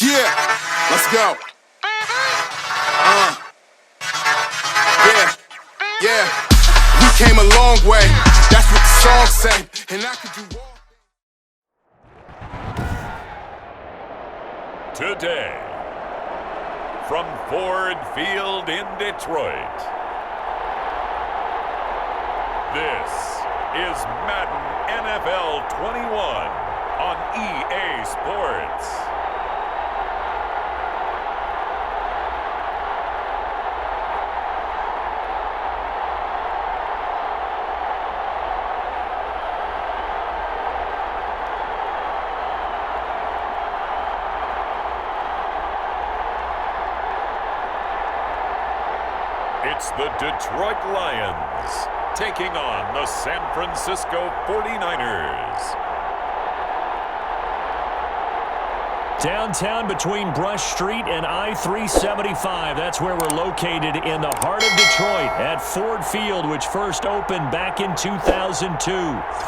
Yeah, let's go. Yeah. We came a long way. That's what the song say. And I could do all. Today, from Ford Field in Detroit, this is Madden NFL 21 on EA Sports. It's the Detroit Lions taking on the San Francisco 49ers. Downtown between Brush Street and I-375. That's where we're located in the heart of Detroit at Ford Field, which first opened back in 2002.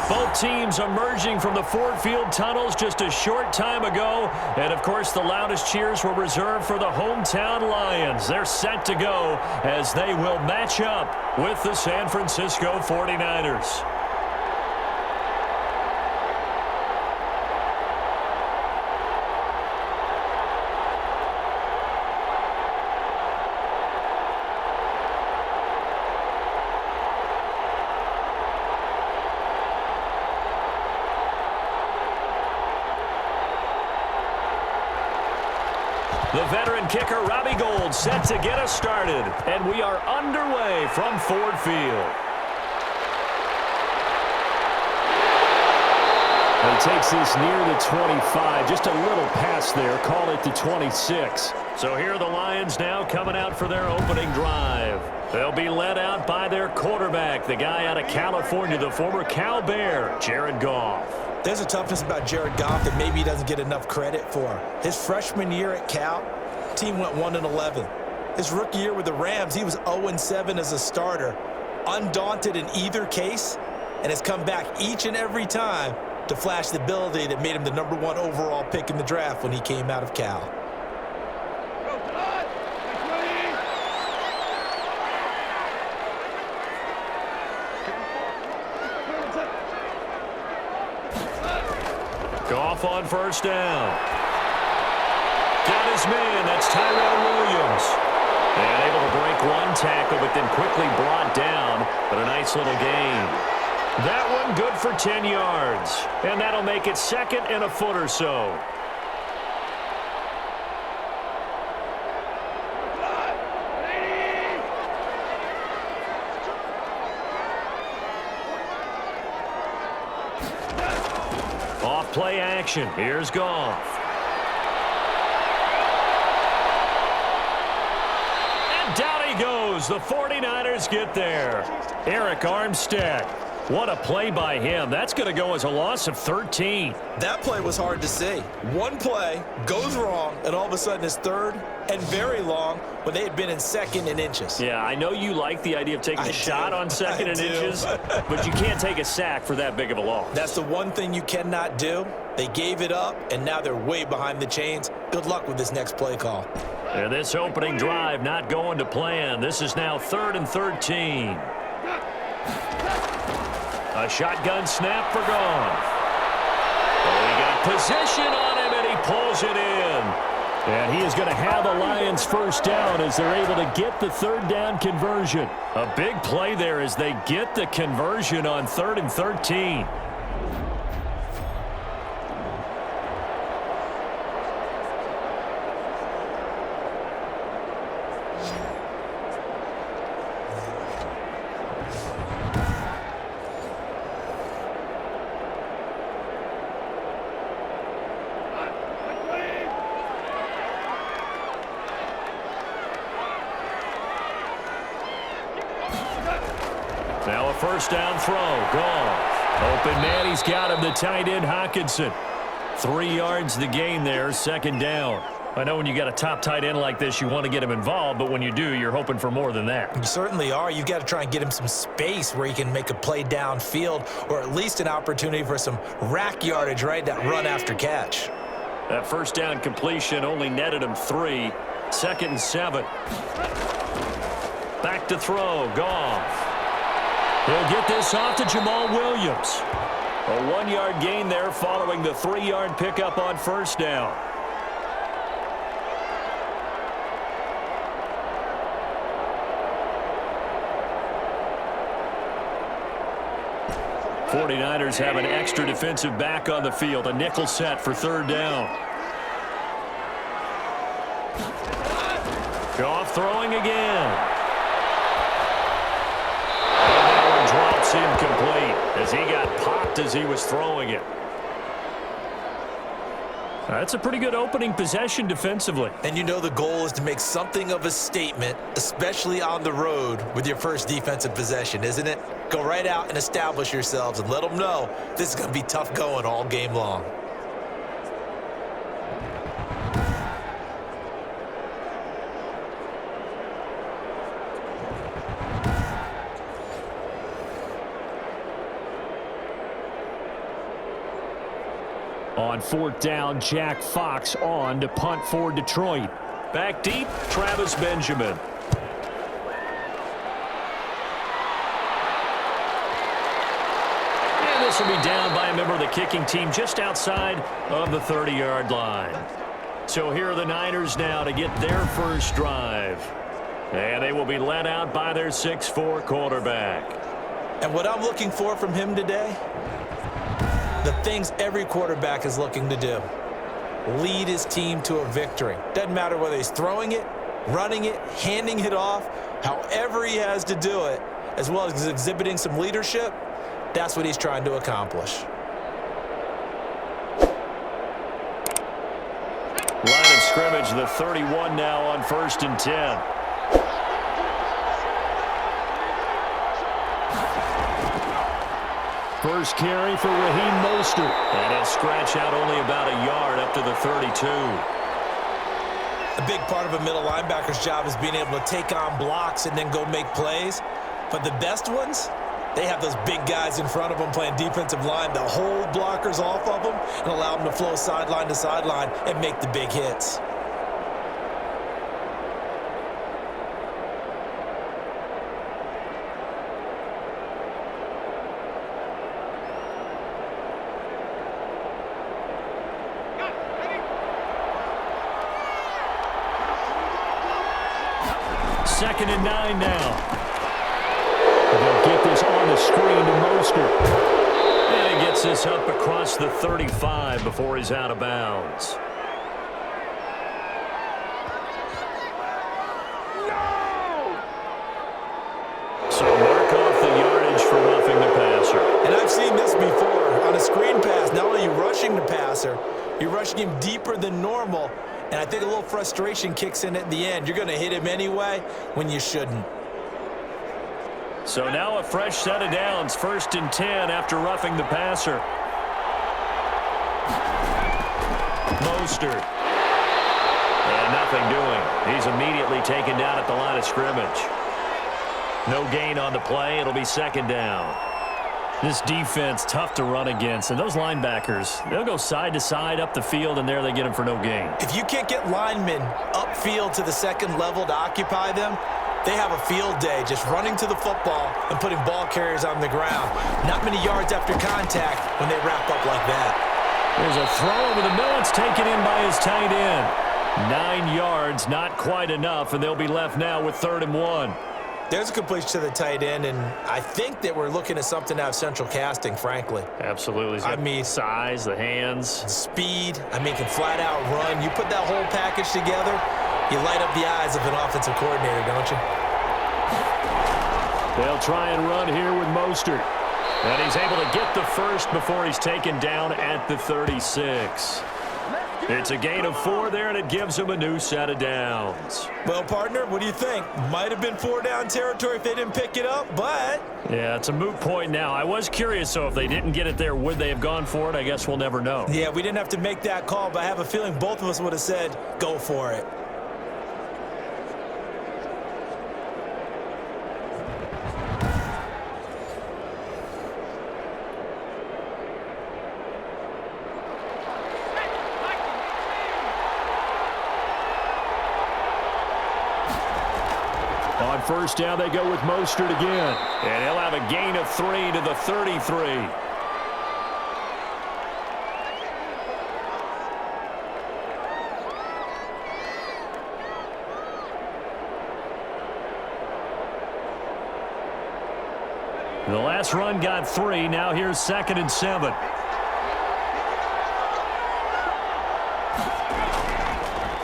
Both teams emerging from the Ford Field tunnels just a short time ago. And, of course, the loudest cheers were reserved for the hometown Lions. They're set to go as they will match up with the San Francisco 49ers. The veteran kicker, Robbie Gould, set to get us started. And we are underway from Ford Field. He takes this near the 25. Just a little pass there. Call it the 26. So here are the Lions now coming out for their opening drive. They'll be led out by their quarterback, the guy out of California, the former Cal Bear, Jared Goff. There's a toughness about Jared Goff that maybe he doesn't get enough credit for. His freshman year at Cal, team went 1-11. His rookie year with the Rams, he was 0-7 as a starter, undaunted in either case, and has come back each and every time to flash the ability that made him the #1 overall pick in the draft when he came out of Cal. Goff on first down. Got his man. That's Tyrell Williams. And able to break one tackle, but then quickly brought down. But a nice little gain. That one good for 10 yards. And that'll make it second and a foot or so. Play action. Here's Goff. And down he goes. The 49ers get there. Eric Armstead. What a play by him. That's going to go as a loss of 13. That play was hard to see. One play goes wrong, and all of a sudden it's third and very long when they had been in second and inches. Yeah, I know you like the idea of taking a shot on second and inches, but you can't take a sack for that big of a loss. That's the one thing you cannot do. They gave it up, and now they're way behind the chains. Good luck with this next play call. And this opening drive not going to plan. This is now 3rd and 13. A shotgun snap for Goff. Oh, he got position on him, and he pulls it in. And he is going to have a Lions first down as they're able to get the 3rd down conversion. A big play there as they get the conversion on 3rd and 13. Now a first down throw. Goff. Open man. He's got him. The tight end, Hockenson. 3 yards the gain there. 2nd down. I know when you got a top tight end like this, you want to get him involved, but when you do, you're hoping for more than that. You certainly are. You've got to try and get him some space where he can make a play downfield, or at least an opportunity for some rack yardage, right? That run after catch. That first down completion only netted him 3. 2nd and 7. Back to throw. Goff. He'll get this off to Jamal Williams. A 1-yard gain there following the 3-yard pickup on first down. '49ers have an extra defensive back on the field. A nickel set for 3rd down. Goff throwing again. And that one drops incomplete as he got popped as he was throwing it. That's a pretty good opening possession defensively. And you know the goal is to make something of a statement, especially on the road with your first defensive possession, isn't it? Go right out and establish yourselves and let them know this is going to be tough going all game long. On 4th down, Jack Fox on to punt for Detroit. Back deep, Travis Benjamin. And this will be down by a member of the kicking team just outside of the 30-yard line. So here are the Niners now to get their first drive. And they will be led out by their 6'4" quarterback. And what I'm looking for from him today, the things every quarterback is looking to do. Lead his team to a victory. Doesn't matter whether he's throwing it, running it, handing it off, however he has to do it, as well as exhibiting some leadership, that's what he's trying to accomplish. Line of scrimmage, the 31 now on 1st and 10. First carry for Raheem Mostert. And he'll scratch out only about a yard up to the 32. A big part of a middle linebacker's job is being able to take on blocks and then go make plays. But the best ones, they have those big guys in front of them playing defensive line that hold blockers off of them and allow them to flow sideline to sideline and make the big hits. Second and 9 now. They'll get this on the screen to Mostert. And he gets this up across the 35 before he's out of bounds. So mark off the yardage for roughing the passer. And I've seen this before. On a screen pass, not only are you rushing the passer, you're rushing him deeper than normal. And I think a little frustration kicks in at the end. You're going to hit him anyway when you shouldn't. So now a fresh set of downs. 1st and 10 after roughing the passer. Mostert. And nothing doing. He's immediately taken down at the line of scrimmage. No gain on the play. It'll be 2nd down. This defense, tough to run against. And those linebackers, they'll go side to side up the field, and there they get them for no gain. If you can't get linemen upfield to the 2nd level to occupy them, they have a field day just running to the football and putting ball carriers on the ground. Not many yards after contact when they wrap up like that. There's a throw over the middle. It's taken in by his tight end. 9 yards, not quite enough, and they'll be left now with 3rd and 1. There's a completion to the tight end, and I think that we're looking at something out of central casting, frankly. Absolutely. I mean, size, the hands. Speed, can flat out run. You put that whole package together, you light up the eyes of an offensive coordinator, don't you? They'll try and run here with Mostert. And he's able to get the first before he's taken down at the 36. It's a gain of 4 there, and it gives him a new set of downs. Well, partner, what do you think? Might have been 4-down territory if they didn't pick it up, but... Yeah, it's a moot point now. I was curious, so if they didn't get it there, would they have gone for it? I guess we'll never know. Yeah, we didn't have to make that call, but I have a feeling both of us would have said, go for it. first down, they go with Mostert again. And he'll have a gain of 3 to the 33. The last run got 3. Now here's 2nd and 7.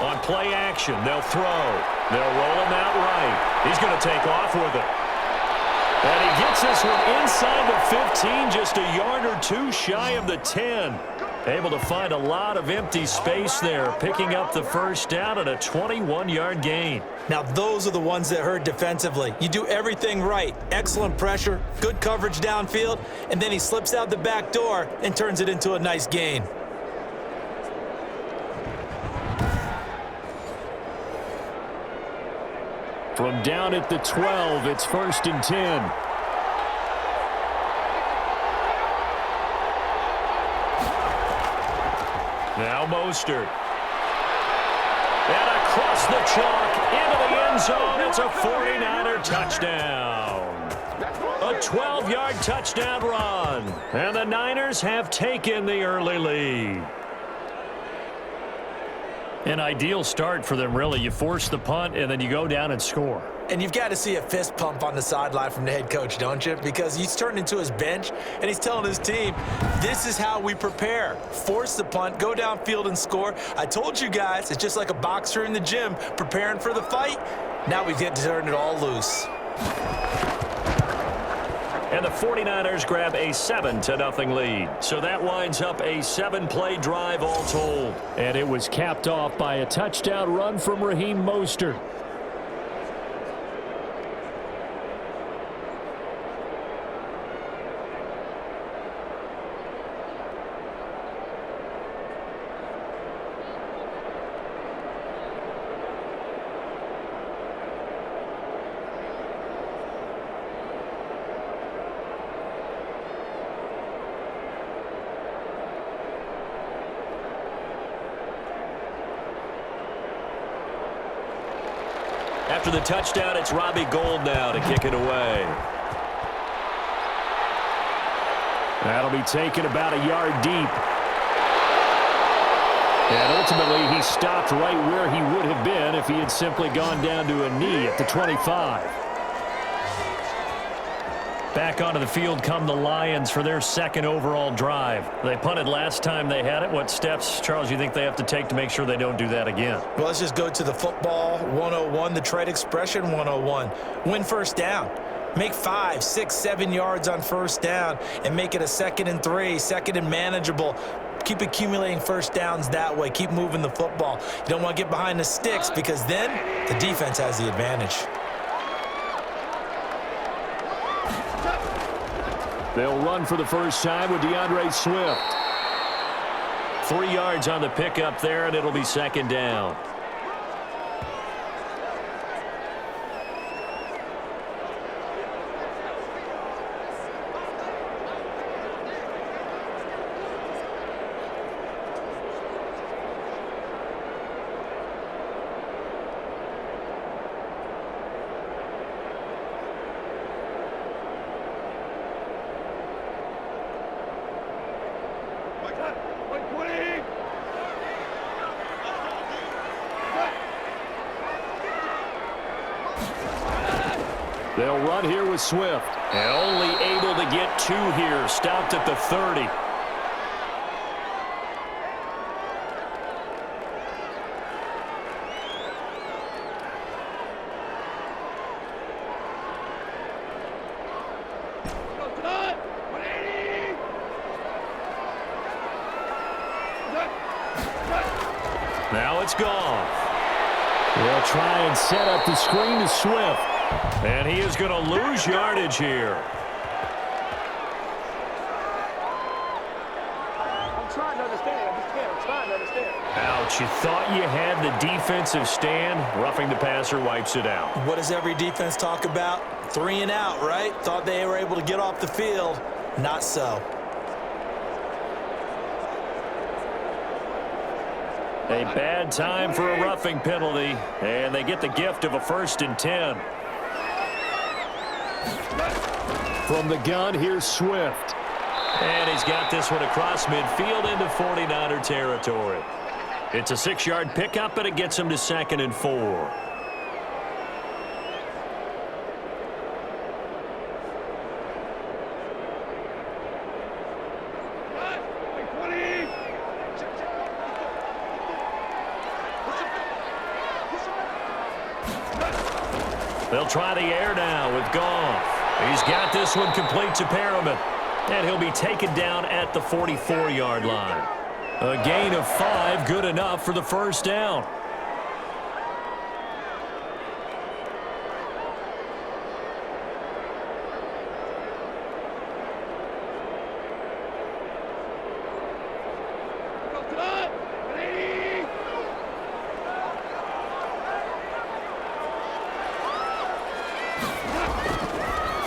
On play action, they'll throw. They'll roll him out right. He's going to take off with it. And he gets this one inside the 15, just a yard or 2 shy of the 10. Able to find a lot of empty space there, picking up the first down at a 21-yard gain. Now, those are the ones that hurt defensively. You do everything right. Excellent pressure, good coverage downfield, and then he slips out the back door and turns it into a nice gain. From down at the 12, it's 1st and 10. Now Mostert. And across the chalk into the end zone. It's a 49er touchdown. A 12-yard touchdown run. And the Niners have taken the early lead. An ideal start for them, really. You force the punt, and then you go down and score. And you've got to see a fist pump on the sideline from the head coach, don't you? Because he's turned into his bench, and he's telling his team, this is how we prepare. Force the punt, go downfield and score. I told you guys, it's just like a boxer in the gym preparing for the fight. Now we get to turn it all loose. And the 49ers grab a 7-0 lead. So that winds up a 7-play drive all told. And it was capped off by a touchdown run from Raheem Mostert. After the touchdown, it's Robbie Gould now to kick it away. That'll be taken about a yard deep. And ultimately, he stopped right where he would have been if he had simply gone down to a knee at the 25. Back onto the field come the Lions for their 2nd overall drive. They punted last time they had it. What steps, Charles, you think they have to take to make sure they don't do that again? Well, let's just go to the football 101, the trade expression 101. Win first down. Make 5, 6, 7 yards on first down and make it a 2nd and 3, 2nd and manageable. Keep accumulating first downs that way. Keep moving the football. You don't want to get behind the sticks because then the defense has the advantage. They'll run for the first time with DeAndre Swift. 3 yards on the pickup there, and it'll be 2nd down. They'll run here with Swift. And only able to get 2 here. Stopped at the 30. Now it's gone. They'll try and set up the screen to Swift. And he is going to lose yardage here. I'm trying to understand. I'm trying to understand. Ouch, you thought you had the defensive stand. Roughing the passer wipes it out. What does every defense talk about? 3 and out, right? Thought they were able to get off the field. Not so. A bad time for a roughing penalty. And they get the gift of a 1st and 10. From the gun, here's Swift. And he's got this one across midfield into 49er territory. It's a 6-yard pickup, and it gets him to 2nd and 4. They'll try the air now with Goff. He's got this one complete to Perriman. And he'll be taken down at the 44-yard line. A gain of 5, good enough for the first down.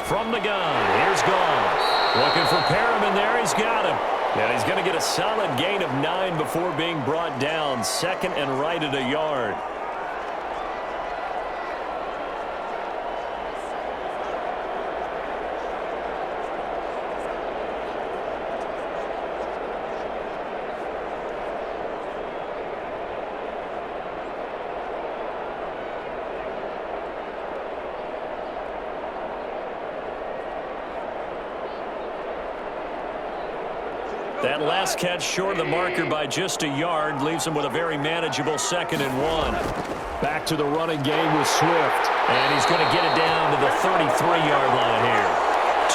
From the gun, here's Goff. Looking for Perriman there, he's got him. And he's going to get a solid gain of 9 before being brought down. 2nd and right at a yard. That last catch short of the marker by just a yard leaves him with a very manageable 2nd and 1. Back to the running game with Swift. And he's going to get it down to the 33-yard line here.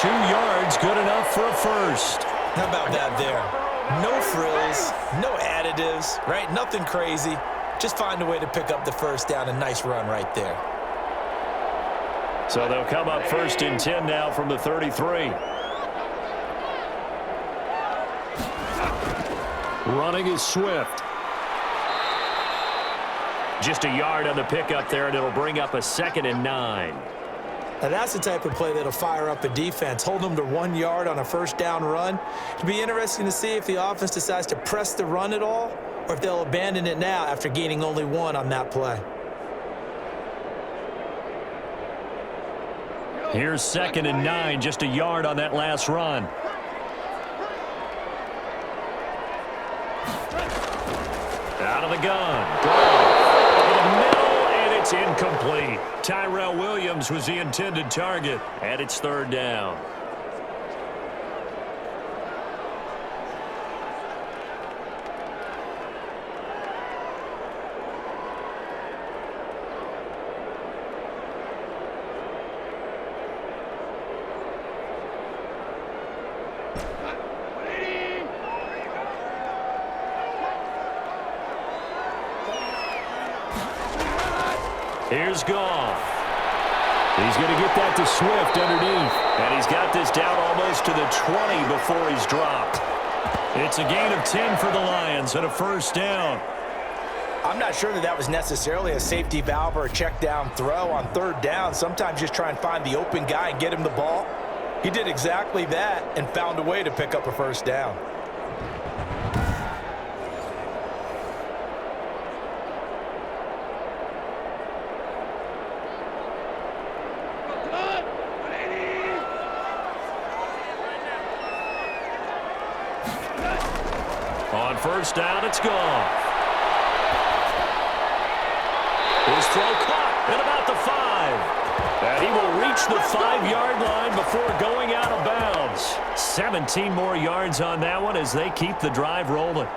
2 yards, good enough for a first. How about that there? No frills, no additives, right? Nothing crazy. Just find a way to pick up the first down. A nice run right there. So they'll come up 1st and 10 now from the 33. Running is Swift. Just a yard on the pickup there, and it'll bring up a 2nd and 9. Now that's the type of play that'll fire up a defense. Hold them to 1 yard on a first down run. It'll be interesting to see if the offense decides to press the run at all, or if they'll abandon it now after gaining only 1 on that play. Here's 2nd and 9, just a yard on that last run. Out of the gun. Goal. In the middle, and it's incomplete. Tyrell Williams was the intended target, and it's 3rd down. Here's Goff. He's going to get that to Swift underneath. And he's got this down almost to the 20 before he's dropped. It's a gain of 10 for the Lions and a first down. I'm not sure that was necessarily a safety valve or a check down throw on 3rd down. Sometimes just try and find the open guy and get him the ball. He did exactly that and found a way to pick up a first down. On first down, it's Goff. His throw caught at about the 5. And he will reach the 5-yard line before going out of bounds. 17 more yards on that one as they keep the drive rolling.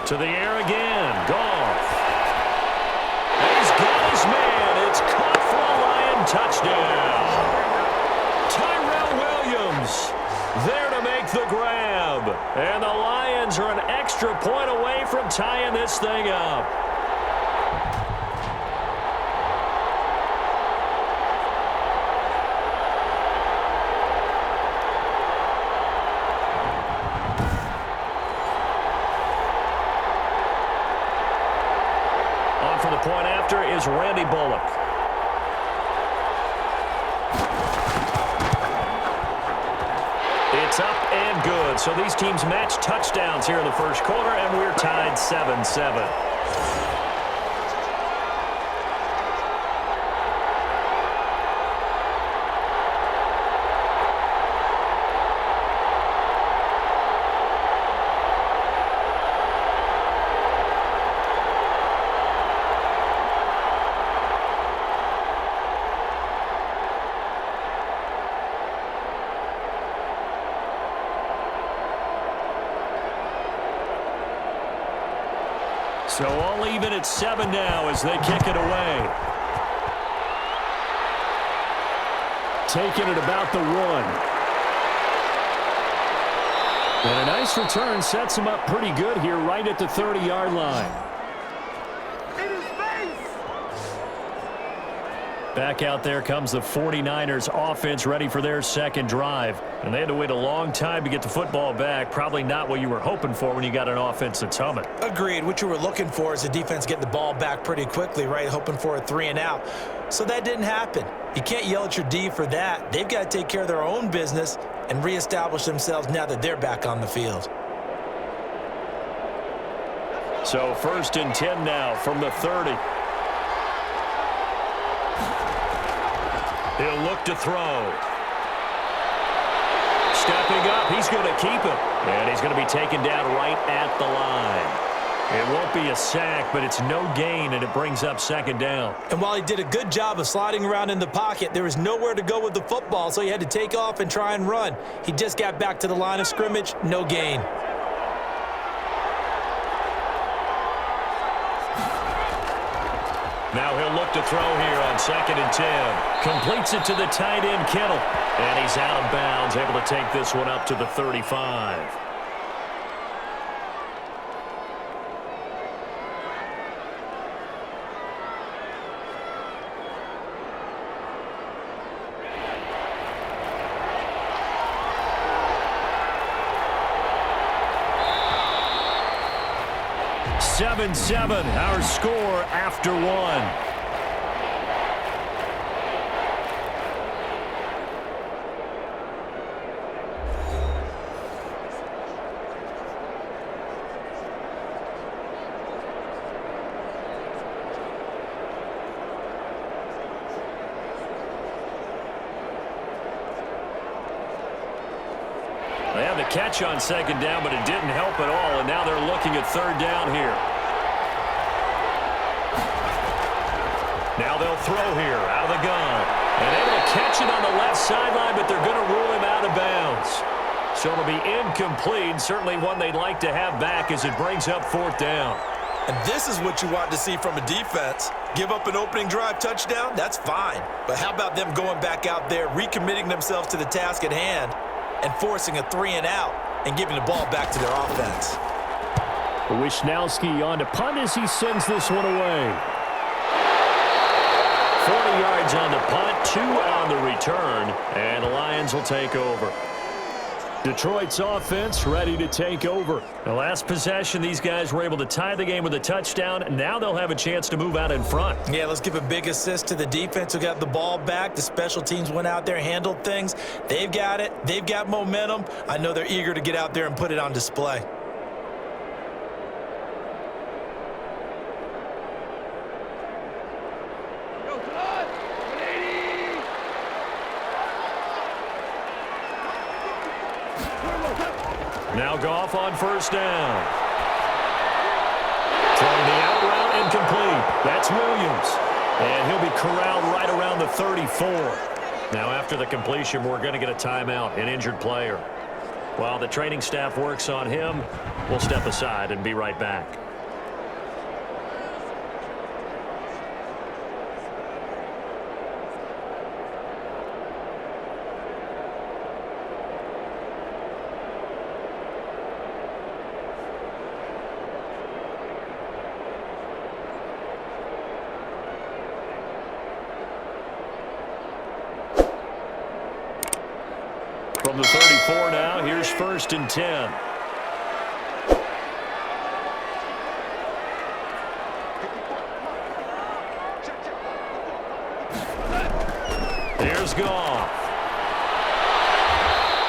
To the air again. Goff. He's got his man. It's caught for a Lion touchdown. Tyrell Williams there to make the grab. And the Lions are an extra point away from tying this thing up. going after is Randy Bullock. It's up and good. So these teams match touchdowns here in the first quarter, and we're tied 7-7. So all even at 7 now as they kick it away. Taking it about the 1. And a nice return sets him up pretty good here right at the 30-yard line. Back out there comes the 49ers offense ready for their second drive. And they had to wait a long time to get the football back. Probably not what you were hoping for when you got an offense that's humming. Agreed. What you were looking for is the defense getting the ball back pretty quickly, right? Hoping for a 3-and-out. So that didn't happen. You can't yell at your D for that. They've got to take care of their own business and reestablish themselves now that they're back on the field. So 1st and 10 now from the 30. He'll look to throw. Stepping up, he's going to keep it. And he's going to be taken down right at the line. It won't be a sack, but it's no gain, and it brings up 2nd down. And while he did a good job of sliding around in the pocket, there was nowhere to go with the football, so he had to take off and try and run. He just got back to the line of scrimmage, no gain. Now he'll look to throw here on 2nd and 10. Completes it to the tight end, Kittle. And he's out of bounds, able to take this one up to the 35. Seven, our score after 1. They had the catch on 2nd down, but it didn't help at all, and now they're looking at 3rd down here. Now they'll throw here out of the gun. And able to catch it on the left sideline, but they're going to rule him out of bounds. So it'll be incomplete, certainly one they'd like to have back as it brings up 4th down. And this is what you want to see from a defense. Give up an opening drive touchdown, that's fine. But how about them going back out there, recommitting themselves to the task at hand, and forcing a 3-and-out and giving the ball back to their offense. Wisnowski on to punt as he sends this one away. 40 yards on the punt, 2 on the return, and the Lions will take over. Detroit's offense ready to take over. The last possession, these guys were able to tie the game with a touchdown, and now they'll have a chance to move out in front. Yeah, let's give a big assist to the defense who got the ball back. The special teams went out there, handled things. They've got it. They've got momentum. I know they're eager to get out there and put it on display. Now Goff on 1st down. Throwing the out route incomplete. That's Williams. And he'll be corralled right around the 34. Now after the completion, we're going to get a timeout, an injured player. While the training staff works on him, we'll step aside and be right back. From the 34 now, here's 1st and 10. Here's Goff.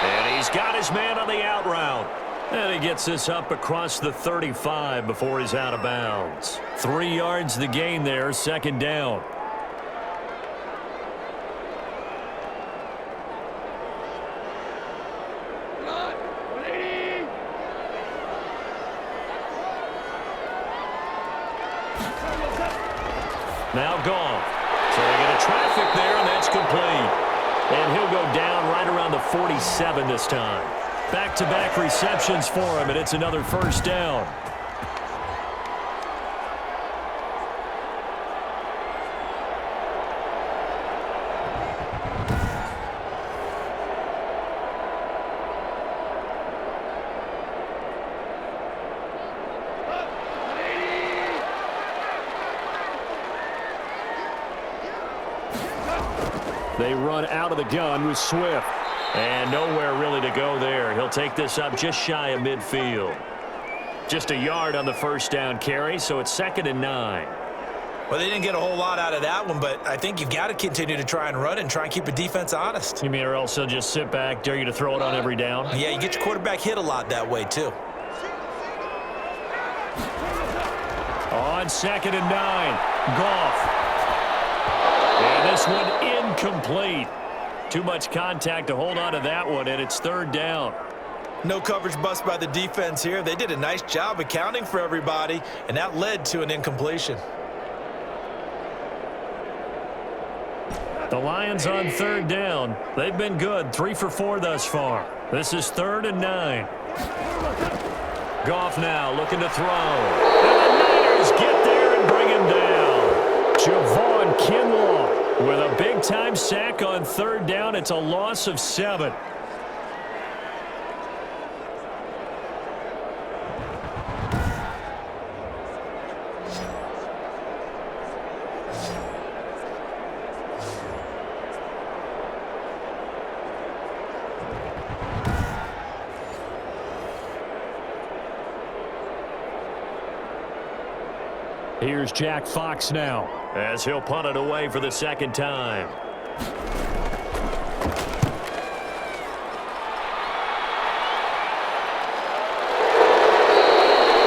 And he's got his man on the out route. And he gets this up across the 35 before he's out of bounds. 3 yards the gain there, second down. Now Goff. So they get a traffic there, and that's complete. And he'll go down right around the 47 this time. Back-to-back receptions for him, and it's another first down. They run out of the gun with Swift. And nowhere really to go there. He'll take this up just shy of midfield. Just a yard on the first down carry, so it's 2nd and 9. Well, they didn't get a whole lot out of that one, but I think you've got to continue to try and run and try and keep the defense honest. You mean or else they'll just sit back, dare you to throw it on every down? Yeah, you get your quarterback hit a lot that way, too. On 2nd and 9, Goff. And this one incomplete. Too much contact to hold on to that one, and it's 3rd down. No coverage bust by the defense here. They did a nice job accounting for everybody, and that led to an incompletion. The Lions on 3rd down. They've been good, 3 for 4 thus far. This is 3rd and 9. Goff now looking to throw. And the Niners get there and bring him down. Javon Kinlaw with a big-time sack on 3rd down. It's a loss of 7. Here's Jack Fox now, as he'll punt it away for the 2nd time.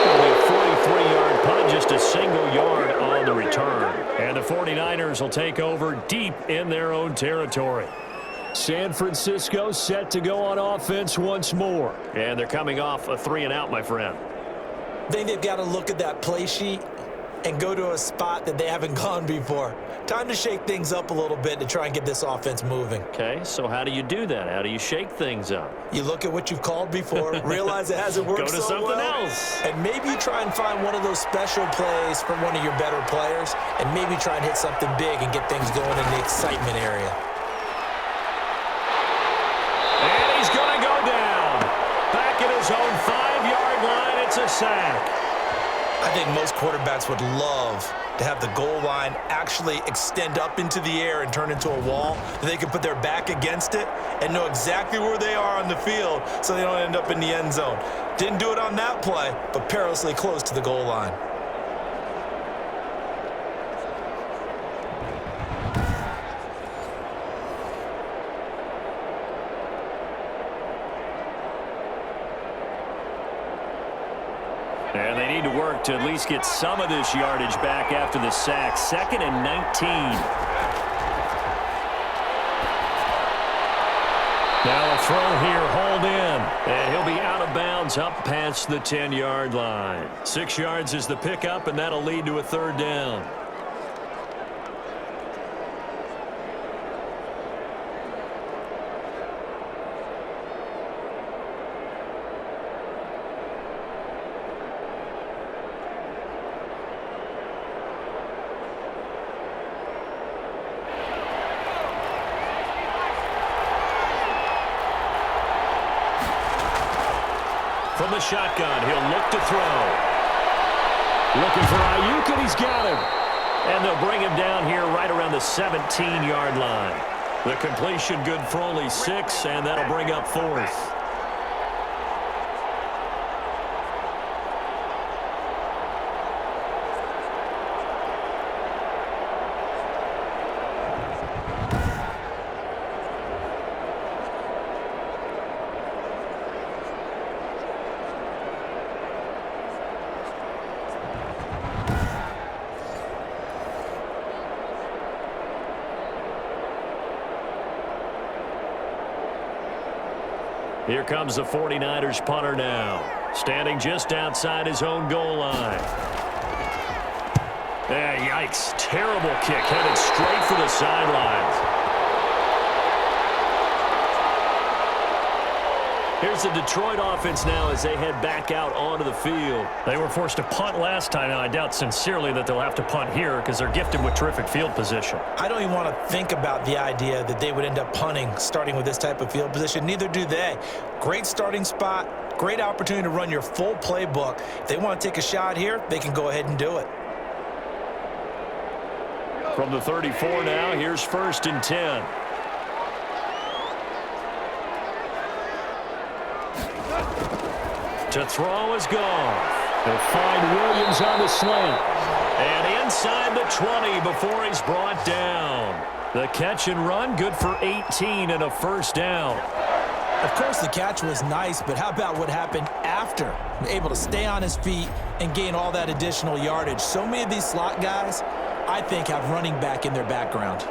Only a 43-yard punt, just a single yard on the return. And the 49ers will take over deep in their own territory. San Francisco set to go on offense once more. And they're coming off a 3-and-out, my friend. I think they've got to look at that play sheet and go to a spot that they haven't gone before. Time to shake things up a little bit to try and get this offense moving. Okay, so how do you do that? How do you shake things up? You look at what you've called before, realize it hasn't worked Go to so something well, else. and maybe you try and find one of those special plays from one of your better players, and maybe try and hit something big and get things going in the excitement area. And he's going to go down. Back at his own 5-yard line, it's a sack. I think most quarterbacks would love to have the goal line actually extend up into the air and turn into a wall. They can put their back against it and know exactly where they are on the field so they don't end up in the end zone. Didn't do it on that play, but perilously close to the goal line. And they need to work to at least get some of this yardage back after the sack. 2nd and 19. Now a throw here, hold in. And he'll be out of bounds up past the 10-yard line. 6 yards is the pickup, and that'll lead to a 3rd down. From the shotgun, he'll look to throw. Looking for Ayuk, and he's got him. And they'll bring him down here right around the 17-yard line. The completion good for only 6, and that'll bring up 4th. Here comes the 49ers punter now, standing just outside his own goal line. Yikes. Terrible kick, headed straight for the sidelines. Here's the Detroit offense now as they head back out onto the field. They were forced to punt last time. Now, I doubt sincerely that they'll have to punt here because they're gifted with terrific field position. I don't even want to think about the idea that they would end up punting starting with this type of field position. Neither do they. Great starting spot, great opportunity to run your full playbook. If they want to take a shot here, they can go ahead and do it. From the 34 now, here's 1st and 10. To throw is Goff. They'll find Williams on the slant. And inside the 20 before he's brought down. The catch and run, good for 18 and a 1st down. Of course, the catch was nice, but how about what happened after? Able to stay on his feet and gain all that additional yardage. So many of these slot guys, I think, have running back in their background.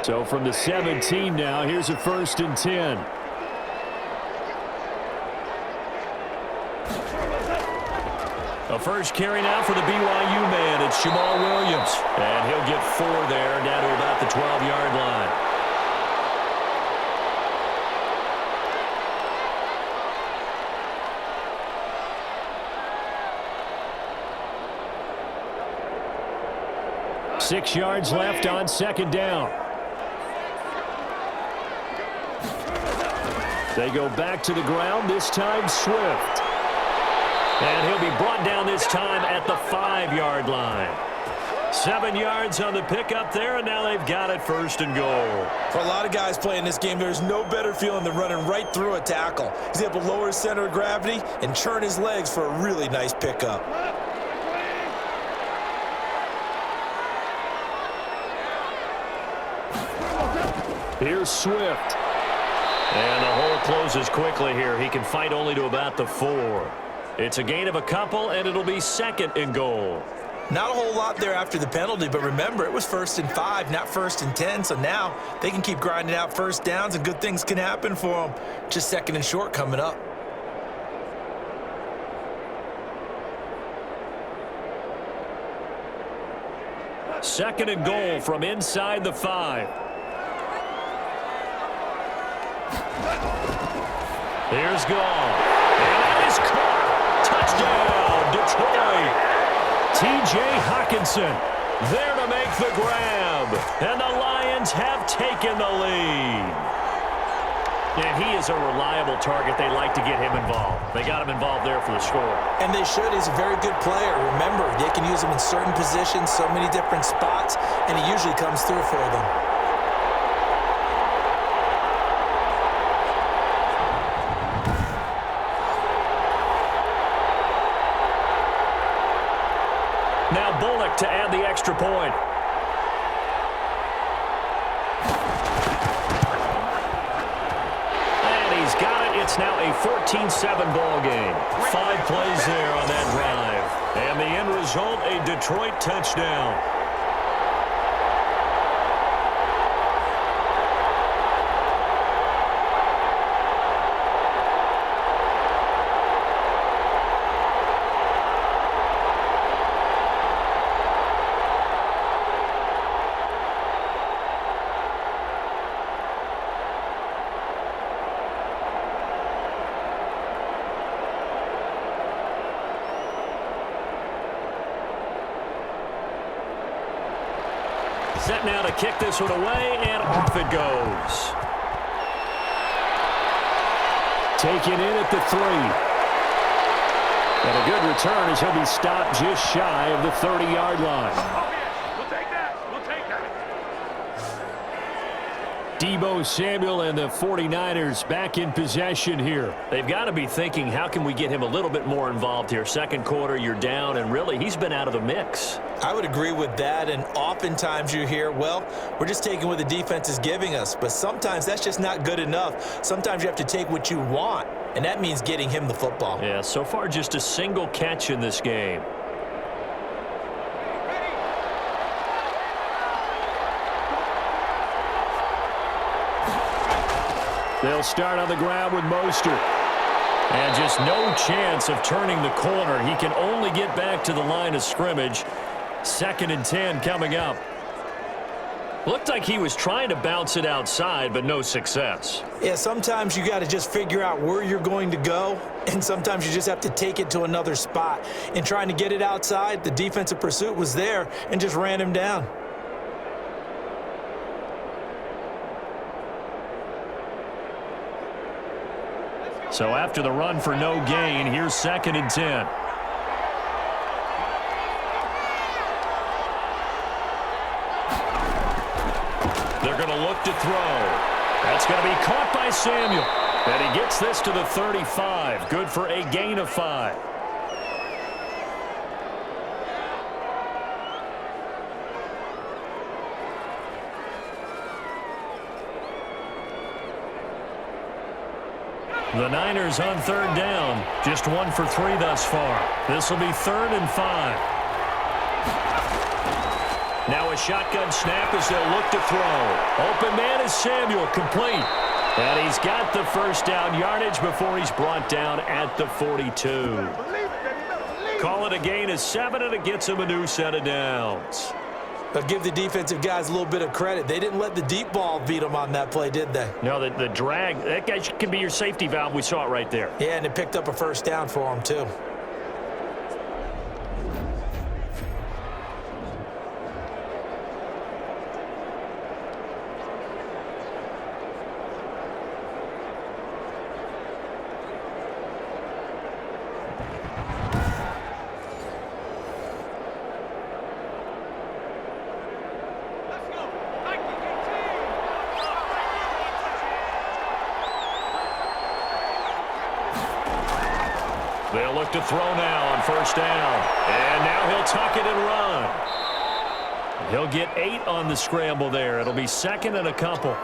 So from the 17 now, here's a 1st and 10. A first carry now for the BYU man. It's Jamal Williams. And he'll get 4 there, down to about the 12-yard line. Six yards left on 2nd down. They go back to the ground, this time Swift. And he'll be brought down this time at the 5-yard line. 7 yards on the pickup there, and now they've got it 1st and goal. For a lot of guys playing this game, there's no better feeling than running right through a tackle. He's able to lower his center of gravity and churn his legs for a really nice pickup. Here's Swift. And the hole closes quickly here. He can fight only to about the 4. It's a gain of a couple, and it'll be 2nd and goal. Not a whole lot there after the penalty, but remember, it was 1st and 5, not 1st and 10, so now they can keep grinding out 1st downs, and good things can happen for them. Just 2nd and short coming up. Second and goal from inside the 5. Here's Goff. And that is caught. Touchdown, Detroit. T.J. Hockenson there to make the grab. And the Lions have taken the lead. And he is a reliable target. They like to get him involved. They got him involved there for the score. And they should. He's a very good player. Remember, they can use him in certain positions, so many different spots, and he usually comes through for them. Now Bullock to add the extra point. And he's got it. It's now a 14-7 ball game. 5 plays there on that drive. And the end result, a Detroit touchdown. Set now to kick this one away, and off it goes. Taken in at the 3. And a good return as he'll be stopped just shy of the 30-yard line. Oh, yeah. We'll take that. We'll take that. Deebo Samuel and the 49ers back in possession here. They've got to be thinking, how can we get him a little bit more involved here? Second quarter, you're down, and really, he's been out of the mix. I would agree with that, and oftentimes you hear, well, we're just taking what the defense is giving us, but sometimes that's just not good enough. Sometimes you have to take what you want, and that means getting him the football. Yeah, so far just a single catch in this game. They'll start on the ground with Mostert. And just no chance of turning the corner. He can only get back to the line of scrimmage. 2nd and 10 coming up. Looked like he was trying to bounce it outside, but no success. Yeah, sometimes you got to just figure out where you're going to go, and sometimes you just have to take it to another spot. In trying to get it outside, the defensive pursuit was there and just ran him down. So after the run for no gain, here's 2nd and 10. They're going to look to throw. That's going to be caught by Samuel. And he gets this to the 35. Good for a gain of 5. The Niners on 3rd down. Just 1 for 3 thus far. This will be 3rd and 5. Now a shotgun snap as they'll look to throw. Open man is Samuel, complete. And he's got the first down yardage before he's brought down at the 42. Call it a gain of 7, and it gets him a new set of downs. But give the defensive guys a little bit of credit. They didn't let the deep ball beat them on that play, did they? No, the drag, that guy can be your safety valve. We saw it right there. Yeah, and it picked up a first down for them, too. They'll look to throw now on 1st down. And now he'll tuck it and run. He'll get 8 on the scramble there. It'll be 2nd and a couple.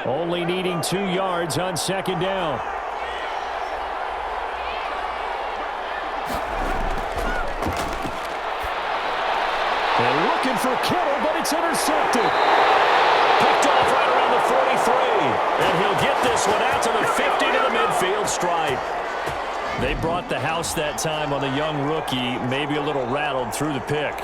Only needing 2 yards on 2nd down. They're looking for Kittle, but it's intercepted. Picked off right around the 43. And he'll get this one out to the 50 to the midfield stripe. They brought the house that time on the young rookie, maybe a little rattled through the pick.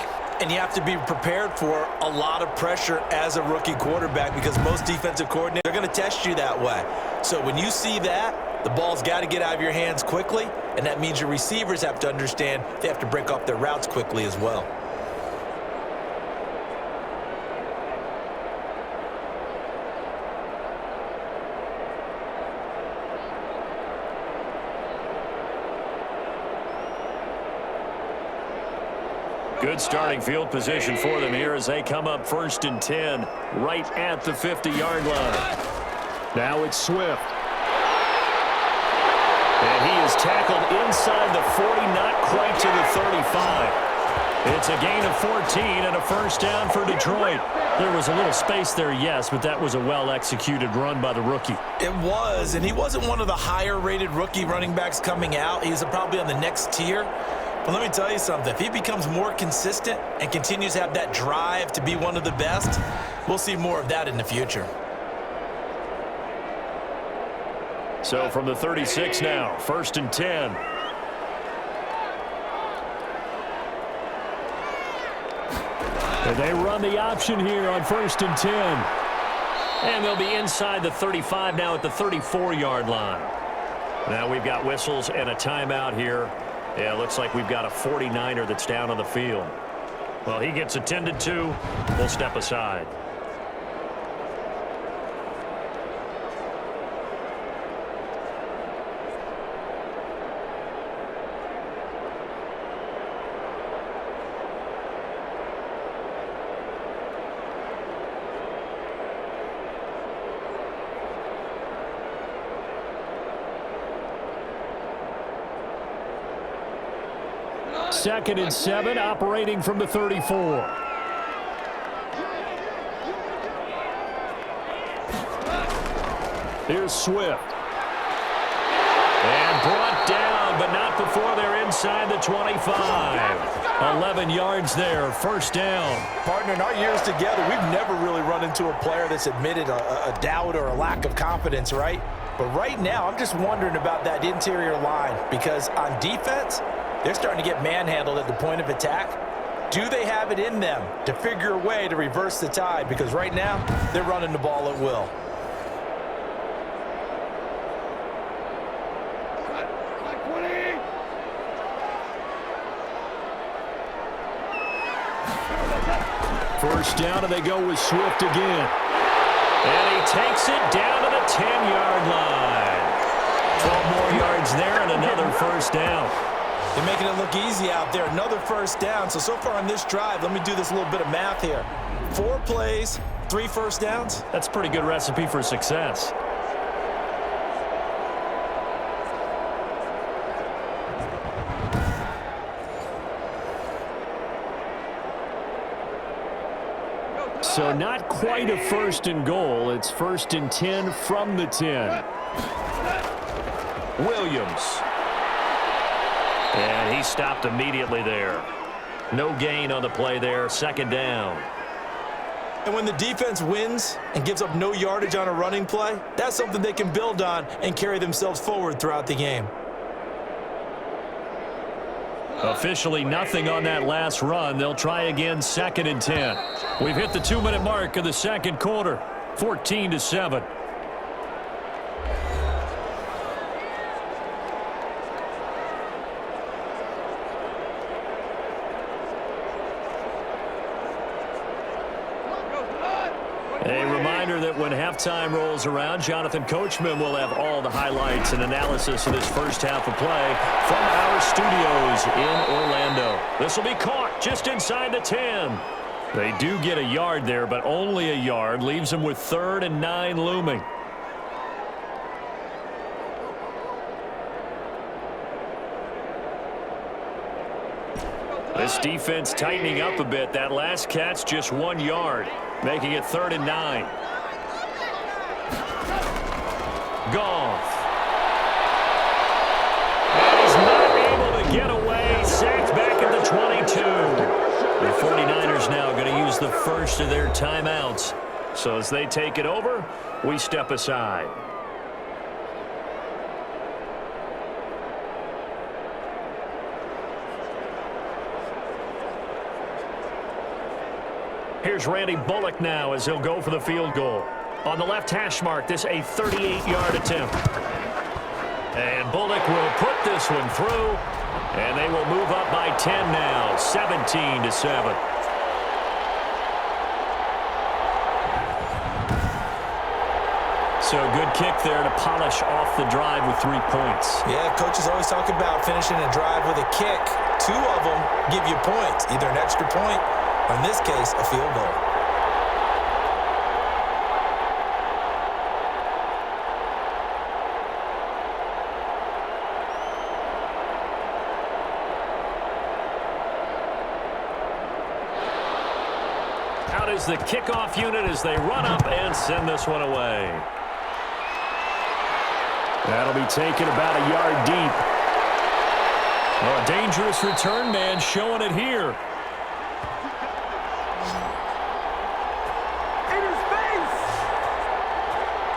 And you have to be prepared for a lot of pressure as a rookie quarterback because most defensive coordinators are going to test you that way. So when you see that, the ball's got to get out of your hands quickly, and that means your receivers have to understand they have to break up their routes quickly as well. Good starting field position for them here as they come up 1st and 10 right at the 50-yard line. Now it's Swift. And he is tackled inside the 40, not quite to the 35. It's a gain of 14 and a first down for Detroit. There was a little space there, yes, but that was a well-executed run by the rookie. It was, and he wasn't one of the higher-rated rookie running backs coming out. He's probably on the next tier. But let me tell you something. If he becomes more consistent and continues to have that drive to be one of the best, we'll see more of that in the future. So from the 36 now, 1st and 10. And they run the option here on 1st and 10. And they'll be inside the 35 now at the 34-yard line. Now we've got whistles and a timeout here. Yeah, looks like we've got a 49er that's down on the field. Well, he gets attended to. We'll step aside. Second and 7, operating from the 34. Here's Swift. And brought down, but not up before they're inside the 25. 11 yards there, first down. Partner, in our years together, we've never really run into a player that's admitted a doubt or a lack of confidence, right? But right now, I'm just wondering about that interior line because on defense, they're starting to get manhandled at the point of attack. Do they have it in them to figure a way to reverse the tide? Because right now, they're running the ball at will. First down, and they go with Swift again. And he takes it down to the 10-yard line. 12 more yards there and another first down. They're making it look easy out there. Another first down. So far on this drive, let me do this little bit of math here. 4 plays, 3 first downs. That's a pretty good recipe for success. So not quite a first and goal. It's first and 10 from the 10. Williams. And he stopped immediately there. No gain on the play there. Second down. And when the defense wins and gives up no yardage on a running play, that's something they can build on and carry themselves forward throughout the game. Officially nothing on that last run. They'll try again, second and 10. We've hit the 2-minute mark of the second quarter. 14-7. A reminder that when halftime rolls around, Jonathan Coachman will have all the highlights and analysis of this first half of play from our studios in Orlando. This will be caught just inside the 10. They do get a yard there, but only a yard. Leaves them with 3rd and 9 looming. This defense tightening up a bit. That last catch just 1 yard, making it 3rd and 9. Goff. And he's not able to get away. Sacked back at the 22. The 49ers now going to use the first of their timeouts. So as they take it over, we step aside. Here's Randy Bullock now as he'll go for the field goal. On the left hash mark, this a 38-yard attempt. And Bullock will put this one through, and they will move up by 10 now, 17-7. So a good kick there to polish off the drive with 3 points. Yeah, coaches always talk about finishing a drive with a kick. 2 of them give you points, either an extra point or, in this case, a field goal. Out is the kickoff unit as they run up and send this one away. That'll be taken about a yard deep. Oh, a dangerous return man showing it here.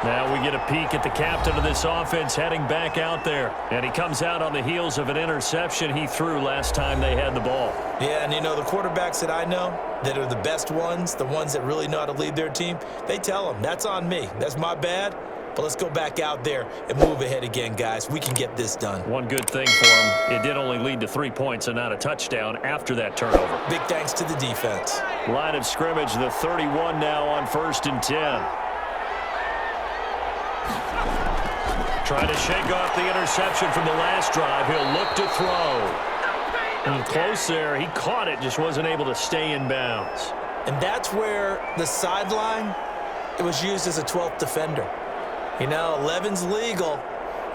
Now we get a peek at the captain of this offense heading back out there. And he comes out on the heels of an interception he threw last time they had the ball. Yeah, and you know, the quarterbacks that I know that are the best ones, the ones that really know how to lead their team, they tell them, that's on me. That's my bad. But let's go back out there and move ahead again, guys. We can get this done. One good thing for him, it did only lead to 3 points and not a touchdown after that turnover. Big thanks to the defense. Line of scrimmage, the 31 now on 1st and 10. Trying to shake off the interception from the last drive. He'll look to throw. And close there. He caught it, just wasn't able to stay in bounds. And that's where the sideline, it was used as a 12th defender. You know, 11's legal.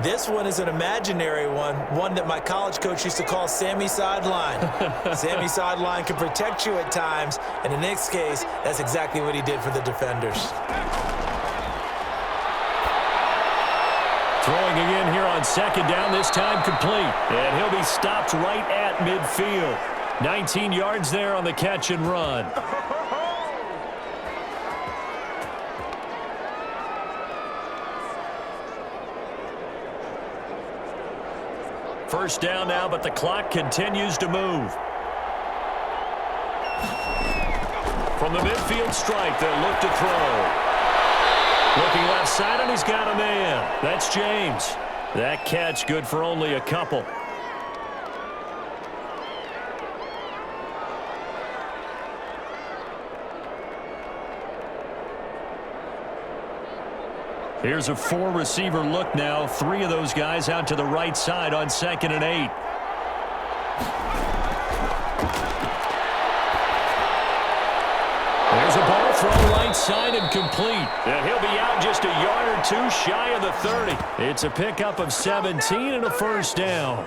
This one is an imaginary one that my college coach used to call Sammy Sideline. Sammy Sideline can protect you at times, and in this case, that's exactly what he did for the defenders. Throwing again here on On second down, this time complete. And he'll be stopped right at midfield. 19 yards there on the catch and run. First down now, but the clock continues to move. From the midfield strike, they'll look to throw. Looking left side, and he's got a man. That's James. That catch good for only a couple. Here's a four-receiver look now. Three of those guys out to the right side on 2nd and 8. There's a ball thrown right side and complete. And he'll be out just a yard or two shy of the 30. It's a pickup of 17 and a first down.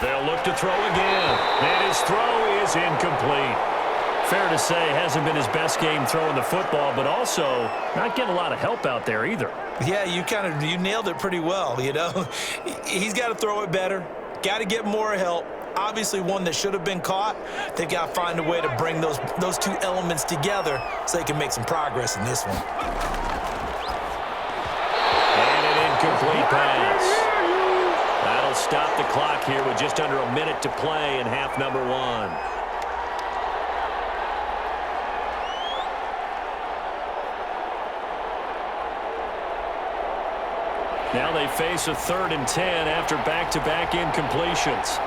They'll look to throw again, and his throw is incomplete. Fair to say, hasn't been his best game throwing the football, but also not getting a lot of help out there either. Yeah, you nailed it pretty well, you know. He's got to throw it better, got to get more help. Obviously one that should have been caught. They've got to find a way to bring those two elements together so they can make some progress in this one. And an incomplete pass. That'll stop the clock here with just under a minute to play in half number 1. Now they face a 3rd and 10 after back-to-back incompletions.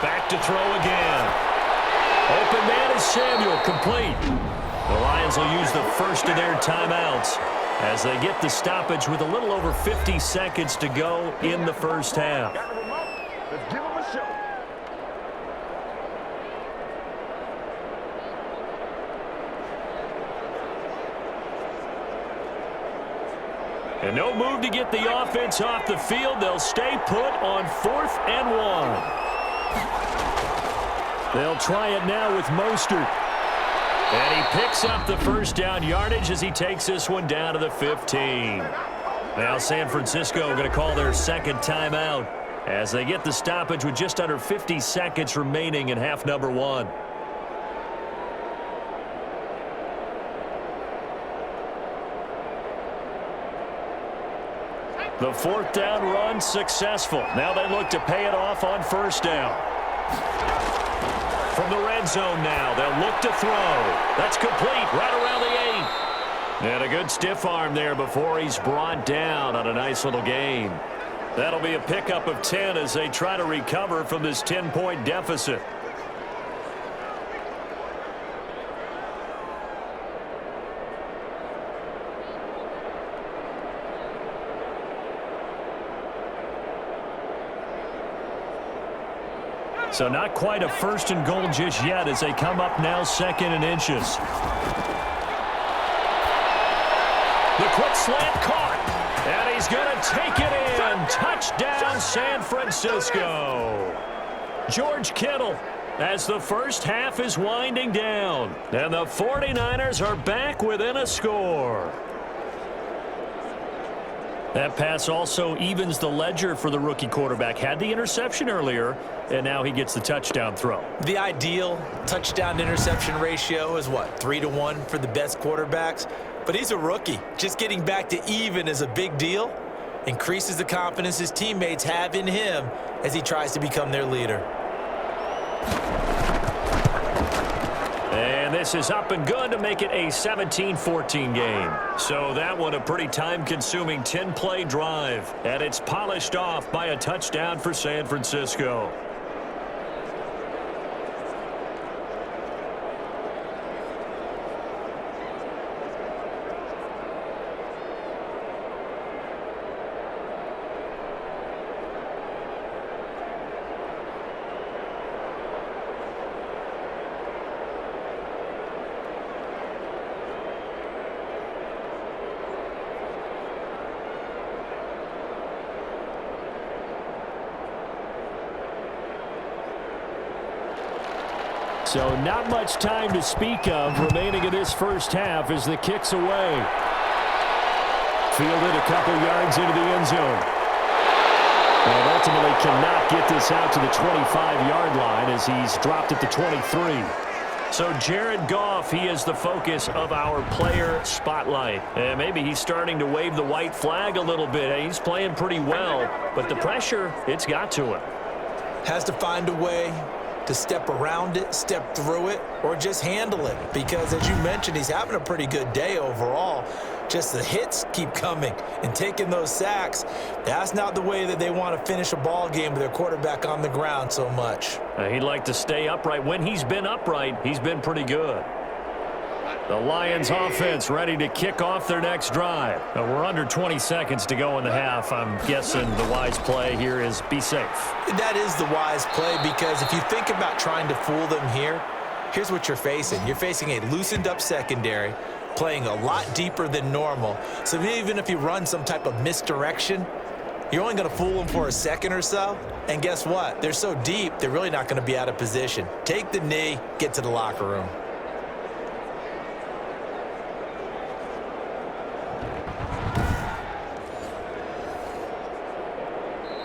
Back to throw again. Open man is Samuel, complete. The Lions will use the first of their timeouts as they get the stoppage with a little over 50 seconds to go in the first half. Got the remote. Let's give him a show. And no move to get the offense off the field. They'll stay put on 4th and 1. They'll try it now with Mostert. And he picks up the first down yardage as he takes this one down to the 15. Now San Francisco going to call their second timeout as they get the stoppage with just under 50 seconds remaining in half number 1. The 4th down run successful. Now they look to pay it off on first down. From the red zone now, they'll look to throw. That's complete right around the 8. And a good stiff arm there before he's brought down on a nice little gain. That'll be a pickup of 10 as they try to recover from this 10-point deficit. So not quite a 1st and goal just yet as they come up now 2nd and inches. The quick slant caught, and he's going to take it in. Touchdown, San Francisco. George Kittle as the first half is winding down, and the 49ers are back within a score. That pass also evens the ledger for the rookie quarterback. Had the interception earlier, and now he gets the touchdown throw. The ideal touchdown-interception ratio is, what, 3-to-1 for the best quarterbacks? But he's a rookie. Just getting back to even is a big deal. Increases the confidence his teammates have in him as he tries to become their leader. And this is up and good to make it a 17-14 game. So that one a pretty time-consuming 10-play drive. And it's polished off by a touchdown for San Francisco. So not much time to speak of remaining in this first half as the kick's away. Fielded a couple yards into the end zone. And ultimately cannot get this out to the 25-yard line as he's dropped at the 23. So Jared Goff, he is the focus of our player spotlight. And maybe he's starting to wave the white flag a little bit. He's playing pretty well, but the pressure, it's got to him. Has to find a way to step around it, step through it, or just handle it. Because as you mentioned, he's having a pretty good day overall. Just the hits keep coming and taking those sacks. That's not the way that they want to finish a ball game with their quarterback on the ground so much. He'd like to stay upright. When he's been upright, he's been pretty good. The Lions offense ready to kick off their next drive. We're under 20 seconds to go in the half. I'm guessing the wise play here is be safe. That is the wise play, because if you think about trying to fool them here, here's what you're facing. You're facing a loosened up secondary, playing a lot deeper than normal. So even if you run some type of misdirection, you're only going to fool them for a second or so. And guess what? They're so deep, they're really not going to be out of position. Take the knee, get to the locker room.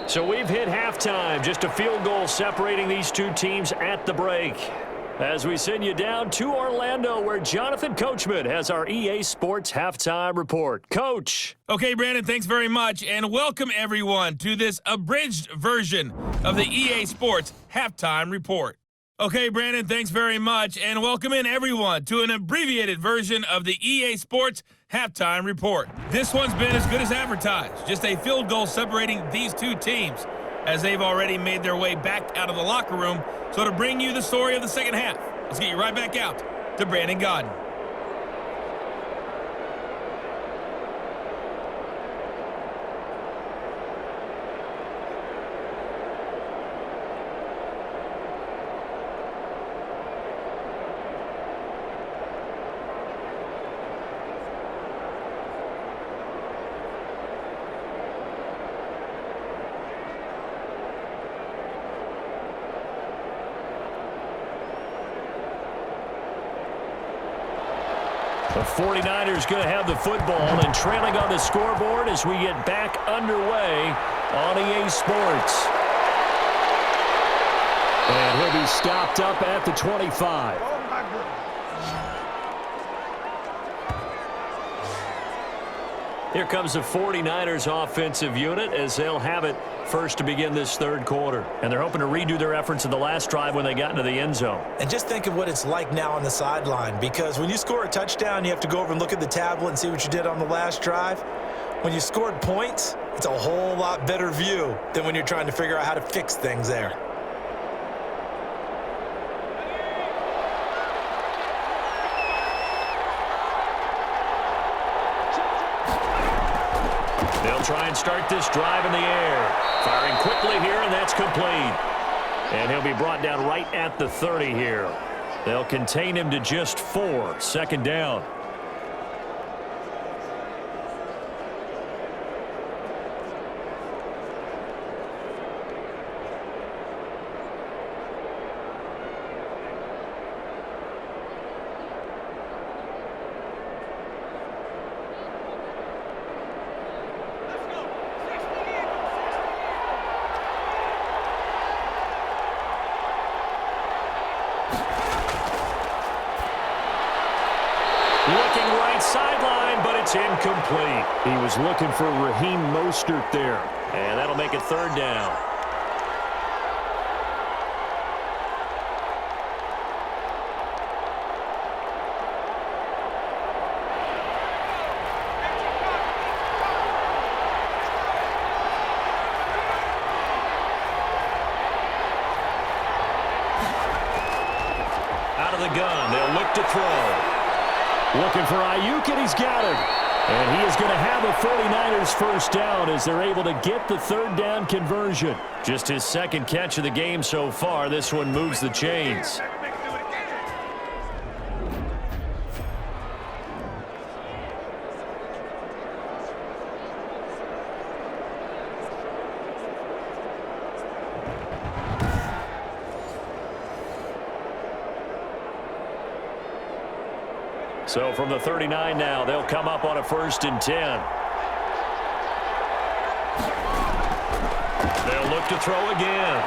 So we've hit halftime, just a field goal separating these two teams at the break. As we send you down to Orlando, where Jonathan Coachman has our EA Sports Halftime Report. Coach. Okay, Brandon, thanks very much, and welcome everyone to this abridged version of the EA Sports Halftime Report. Okay, Brandon, thanks very much, and welcome in everyone to an abbreviated version of the EA Sports Halftime Report. This one's been as good as advertised, just a field goal separating these two teams, as they've already made their way back out of the locker room. So to bring you the story of the second half, let's get you right back out to Brandon Godden. The 49ers going to have the football and trailing on the scoreboard as we get back underway on EA Sports. And he'll be stopped up at the 25. Here comes the 49ers offensive unit as they'll have it first to begin this third quarter. And they're hoping to redo their efforts in the last drive when they got into the end zone. And just think of what it's like now on the sideline, because when you score a touchdown, you have to go over and look at the tablet and see what you did on the last drive. When you scored points, it's a whole lot better view than when you're trying to figure out how to fix things there. They'll try and start this drive in the air. Firing quickly here, and that's complete. And he'll be brought down right at the 30 here. They'll contain him to just 4. Second down. Looking right sideline, but it's incomplete. He was looking for Raheem Mostert there. And that'll make it third down. Looking for Ayuk, and he's got him. And he is going to have a 49ers first down as they're able to get the third down conversion. Just his second catch of the game so far. This one moves the chains. So from the 39 now, they'll come up on a 1st and 10. They'll look to throw again.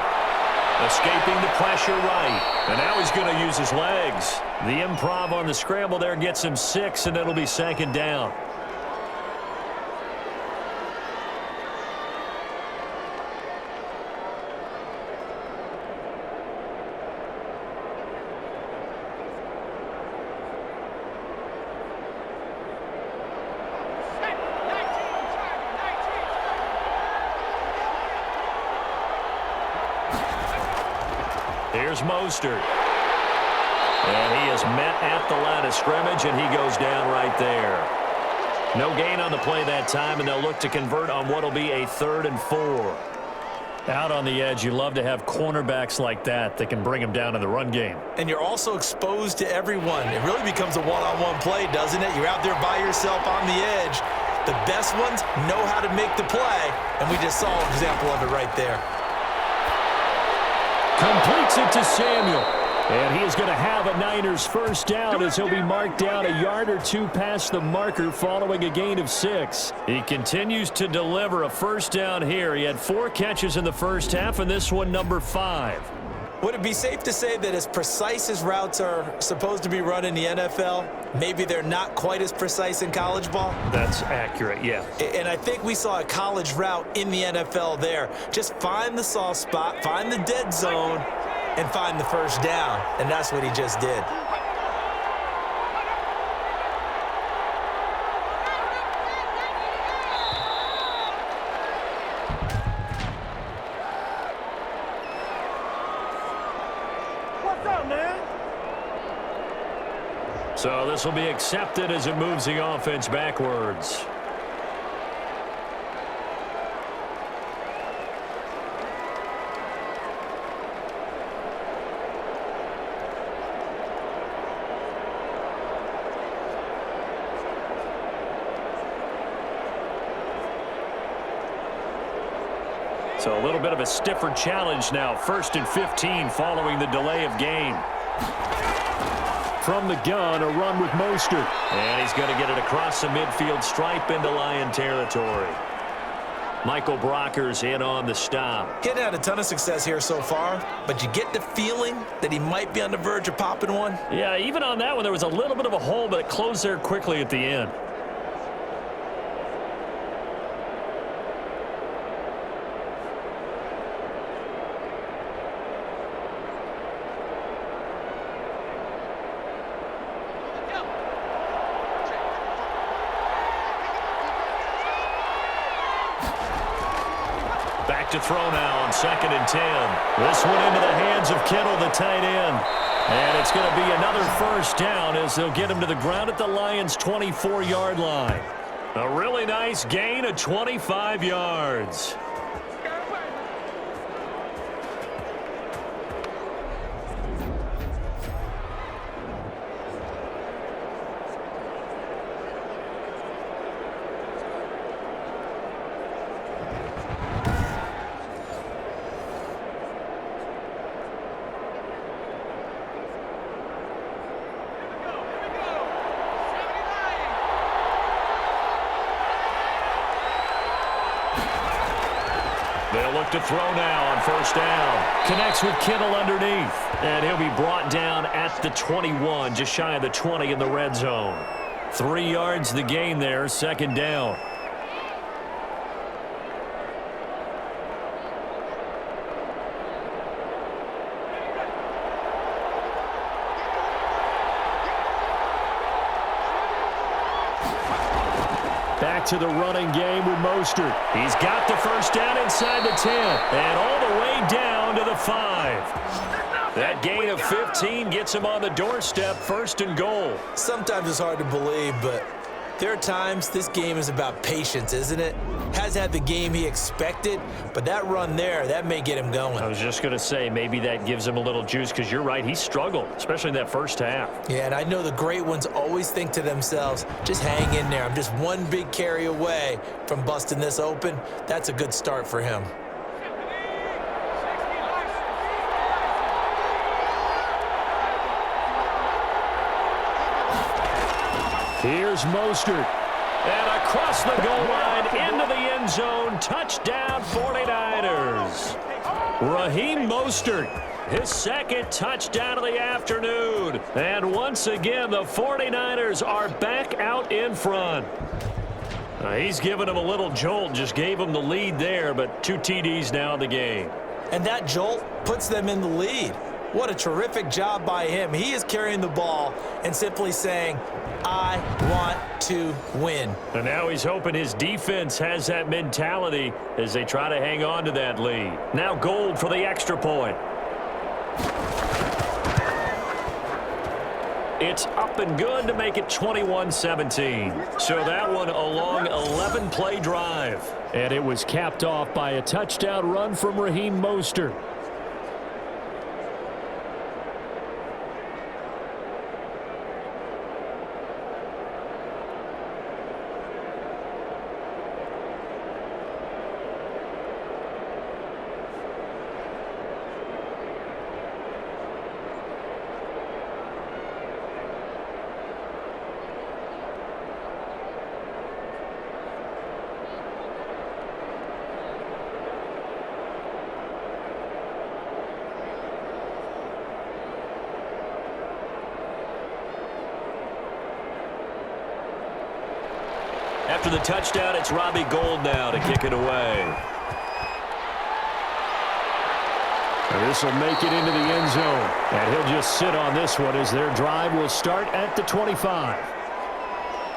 Escaping the pressure right. And now he's going to use his legs. The improv on the scramble there gets him 6, and it'll be 2nd down. Here's Mostert. And he is met at the line of scrimmage, and he goes down right there. No gain on the play that time, and they'll look to convert on what will be a 3rd and 4. Out on the edge, you love to have cornerbacks like that can bring them down in the run game. And you're also exposed to everyone. It really becomes a one-on-one play, doesn't it? You're out there by yourself on the edge. The best ones know how to make the play, and we just saw an example of it right there. Completes it to Samuel. And he is going to have a Niners first down as he'll be marked down a yard or 2 past the marker following a gain of 6. He continues to deliver a first down here. He had 4 catches in the first half, and this one number 5. Would it be safe to say that as precise as routes are supposed to be run in the NFL, maybe they're not quite as precise in college ball? That's accurate, yeah. And I think we saw a college route in the NFL there. Just find the soft spot, find the dead zone, and find the first down. And that's what he just did. So this will be accepted as it moves the offense backwards. So a little bit of a stiffer challenge now. 1st and 15 following the delay of game. From the gun, a run with Mostert. And he's going to get it across the midfield stripe into Lion territory. Michael Brockers in on the stop. Getting had a ton of success here so far, but you get the feeling that he might be on the verge of popping one. Yeah, even on that one, there was a little bit of a hole, but it closed there quickly at the end. Back to throw now on 2nd and 10. This one into the hands of Kittle, the tight end. And it's going to be another first down as they'll get him to the ground at the Lions' 24-yard line. A really nice gain of 25 yards. They'll look to throw now on 1st down. Connects with Kittle underneath. And he'll be brought down at the 21, just shy of the 20 in the red zone. 3 yards the gain there, 2nd down. Back to the running game with Mostert. He's got the first down inside the 10 and all the way down to the 5. That gain of 15 gets him on the doorstep, 1st and goal. Sometimes it's hard to believe, but there are times this game is about patience, isn't it? Hasn't had the game he expected, but that run there, that may get him going. I was just going to say, maybe that gives him a little juice, because you're right, he struggled, especially in that first half. Yeah, and I know the great ones always think to themselves, just hang in there. I'm just one big carry away from busting this open. That's a good start for him. Here's Mostert. And across the goal line, into the end zone, touchdown 49ers. Raheem Mostert, his 2nd touchdown of the afternoon. And once again, the 49ers are back out in front. He's given them a little jolt, just gave them the lead there, but 2 TDs now in the game. And that jolt puts them in the lead. What a terrific job by him. He is carrying the ball and simply saying, I want to win. And now he's hoping his defense has that mentality as they try to hang on to that lead. Now Gold for the extra point. It's up and good to make it 21-17. So that one a long 11-play drive. And it was capped off by a touchdown run from Raheem Mostert. After the touchdown, it's Robbie Gould now to kick it away. And this will make it into the end zone. And he'll just sit on this one as their drive will start at the 25.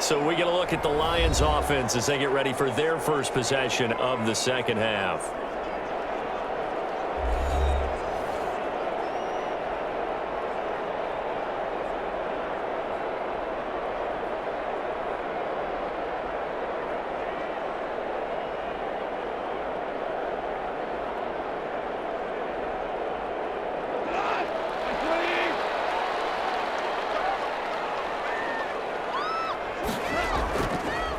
So we get a look at the Lions offense as they get ready for their first possession of the second half.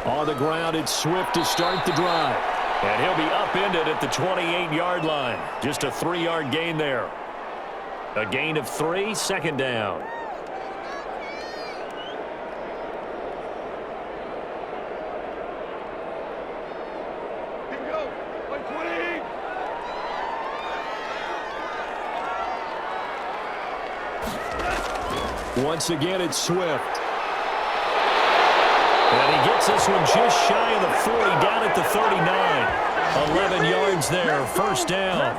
On the ground, it's Swift to start the drive. And he'll be upended at the 28-yard line. Just a 3-yard gain there. A gain of 3, 2nd down. Once again, it's Swift. And he gets this one just shy of the 40, down at the 39. 11 yards there, 1st down.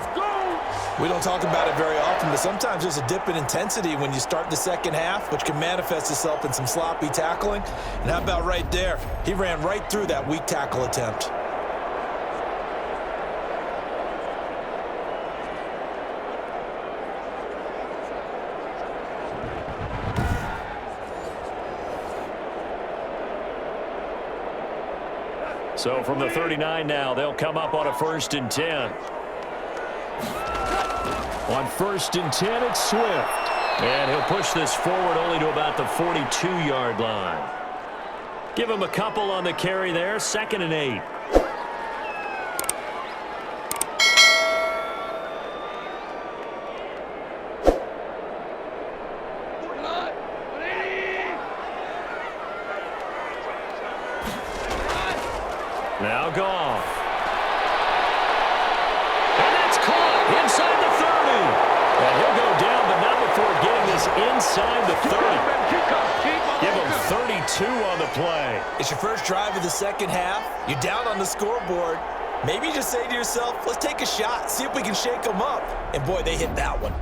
We don't talk about it very often, but sometimes there's a dip in intensity when you start the second half, which can manifest itself in some sloppy tackling. And how about right there? He ran right through that weak tackle attempt. So from the 39 now, they'll come up on a 1st and 10. On 1st and 10, it's Swift. And he'll push this forward only to about the 42-yard line. Give him a couple on the carry there, 2nd and 8. Now Goff. And that's caught inside the 30. And he'll go down, but not before getting this inside the 30. Give him 32 on the play. It's your first drive of the second half. You're down on the scoreboard. Maybe you just say to yourself, let's take a shot, see if we can shake them up. And boy, they hit that one.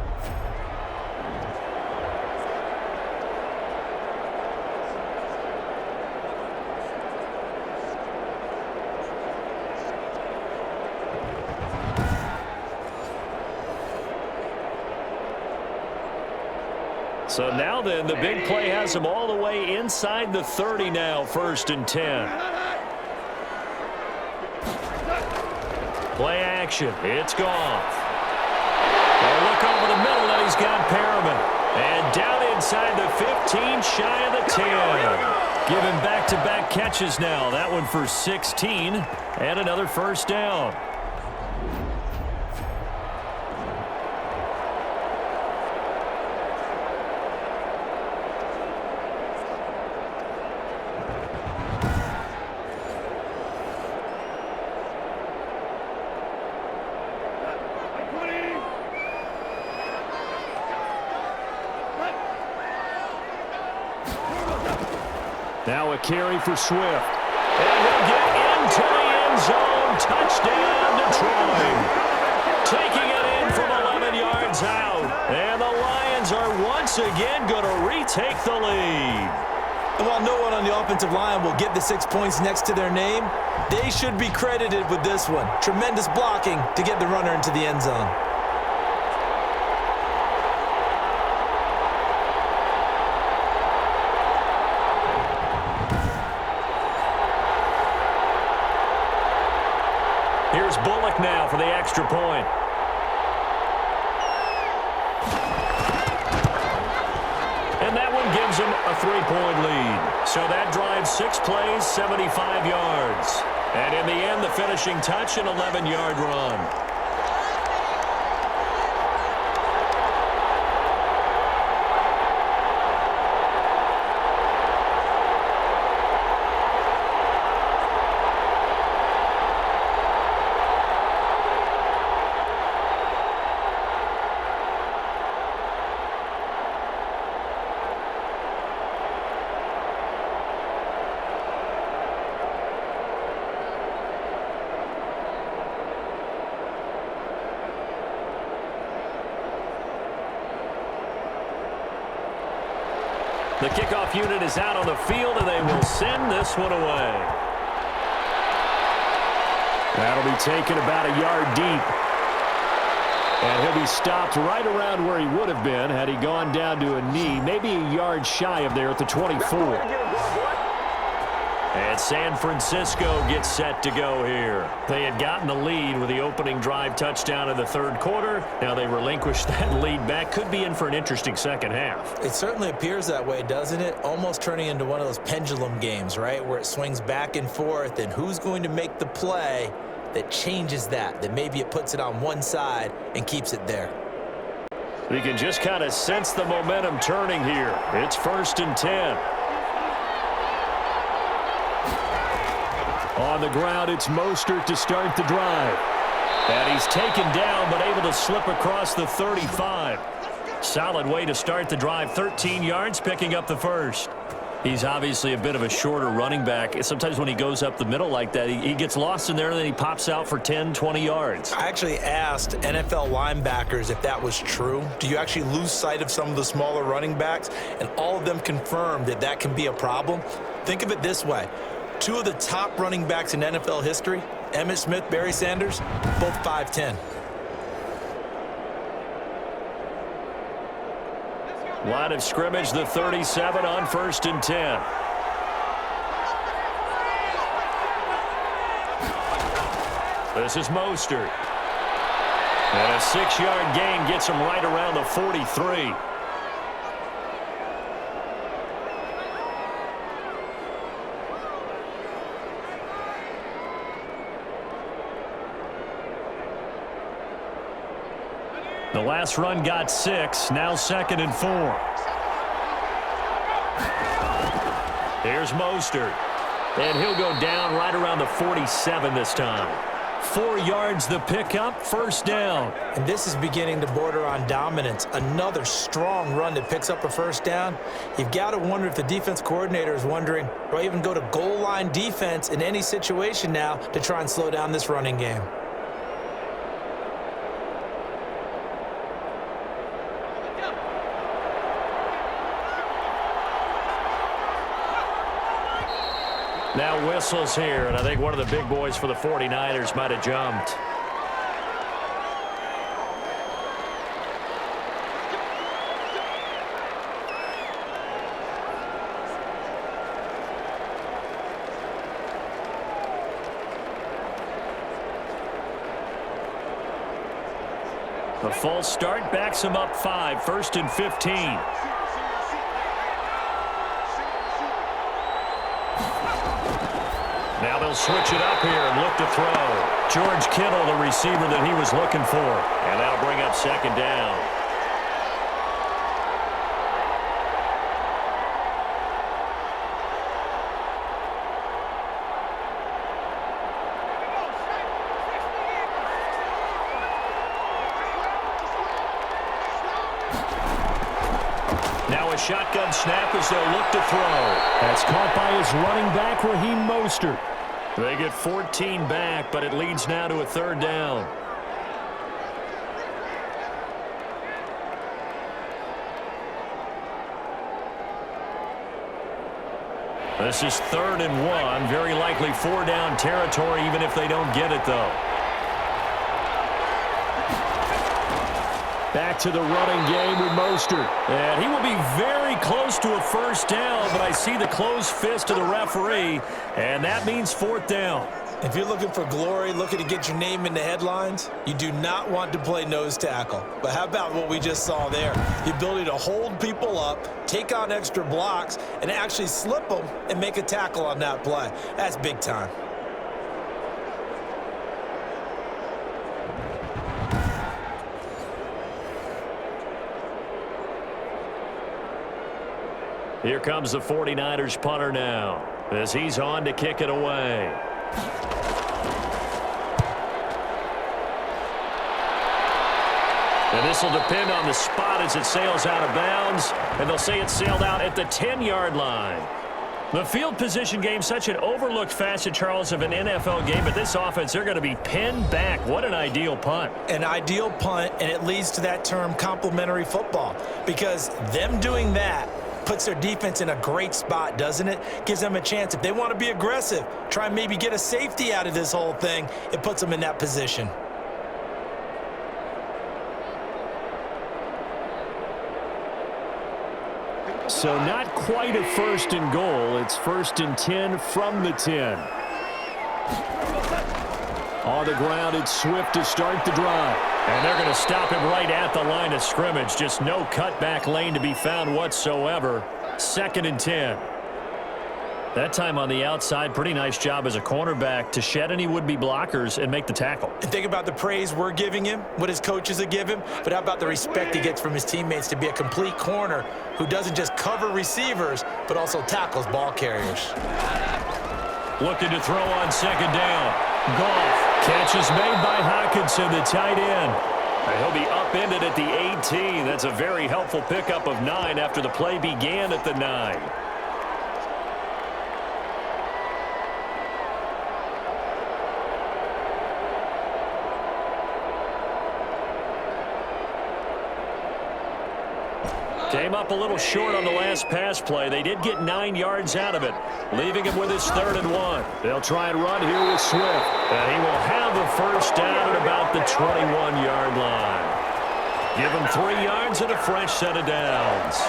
So now then, the big play has him all the way inside the 30 now, 1st and 10. Play action. It's Goff. A look over the middle, and he's got Perriman. And down inside the 15, shy of the 10. Giving back-to-back catches now. That one for 16, and another 1st down. Now a carry for Swift. And he'll get into the end zone. Touchdown, Detroit. Taking it in from 11 yards out. And the Lions are once again going to retake the lead. And while no one on the offensive line will get the 6 points next to their name, they should be credited with this one. Tremendous blocking to get the runner into the end zone. Here's Bullock now for the extra point. And that one gives them a 3-point lead. So that drives 6 plays, 75 yards. And in the end, the finishing touch, an 11-yard run. The kickoff unit is out on the field, and they will send this one away. That'll be taken about a yard deep. And he'll be stopped right around where he would have been had he gone down to a knee, maybe a yard shy of there at the 24. And San Francisco gets set to go here. They had gotten the lead with the opening drive touchdown in the 3rd quarter. Now they relinquish that lead back. Could be in for an interesting second half. It certainly appears that way, doesn't it? Almost turning into one of those pendulum games, right, where it swings back and forth, and who's going to make the play that changes that maybe it puts it on one side and keeps it there. We can just kind of sense the momentum turning here. It's 1st and 10. On the ground, it's Mostert to start the drive. And he's taken down, but able to slip across the 35. Solid way to start the drive. 13 yards, picking up the 1st. He's obviously a bit of a shorter running back. Sometimes when he goes up the middle like that, he gets lost in there, and then he pops out for 10, 20 yards. I actually asked NFL linebackers if that was true. Do you actually lose sight of some of the smaller running backs? And all of them confirmed that that can be a problem. Think of it this way. 2 of the top running backs in NFL history, Emmitt Smith, Barry Sanders, both 5'10". Line of scrimmage, the 37 on 1st and 10. This is Mostert. And a 6-yard gain gets him right around the 43. The last run got 6, now 2nd and 4. Here's Mostert. And he'll go down right around the 47 this time. 4 yards the pickup, 1st down. And this is beginning to border on dominance. Another strong run that picks up a 1st down. You've got to wonder if the defense coordinator is wondering, do I even go to goal line defense in any situation now to try and slow down this running game? Now whistles here, and I think one of the big boys for the 49ers might have jumped. The false start backs him up 5, 1st and 15. Now they'll switch it up here and look to throw. George Kittle, the receiver that he was looking for. And that'll bring up 2nd down. Now a shotgun snap as they'll look to throw. That's caught by his running back, Raheem Mostert. They get 14 back, but it leads now to a 3rd down. This is 3rd and 1. Very likely 4-down territory, even if they don't get it, though. Back to the running game with Mostert. And he will be very close to a 1st down, but I see the closed fist of the referee, and that means 4th down. If you're looking for glory, looking to get your name in the headlines, you do not want to play nose tackle. But how about what we just saw there? The ability to hold people up, take on extra blocks, and actually slip them and make a tackle on that play. That's big time. Here comes the 49ers punter now as he's on to kick it away. And this will depend on the spot as it sails out of bounds, and they'll say it sailed out at the 10-yard line. The field position game, such an overlooked facet, Charles, of an NFL game, but this offense, they're going to be pinned back. What an ideal punt. An ideal punt, and it leads to that term complementary football, because them doing that puts their defense in a great spot, doesn't it? Gives them a chance. If they want to be aggressive, try and maybe get a safety out of this whole thing, it puts them in that position. So not quite a 1st and goal. It's 1st and 10 from the 10. On the ground, it's Swift to start the drive. And they're going to stop him right at the line of scrimmage. Just no cutback lane to be found whatsoever. 2nd and 10. That time on the outside, pretty nice job as a cornerback to shed any would-be blockers and make the tackle. And think about the praise we're giving him, what his coaches are giving him, but how about the respect he gets from his teammates to be a complete corner who doesn't just cover receivers, but also tackles ball carriers. Looking to throw on 2nd down. Goff. Catch is made by Hockenson, the tight end. And he'll be upended at the 18. That's a very helpful pickup of 9 after the play began at the 9. Came up a little short on the last pass play. They did get 9 yards out of it, leaving him with his 3rd and 1. They'll try and run here with Swift, and he will have the 1st down at about the 21-yard line. Give him 3 yards and a fresh set of downs.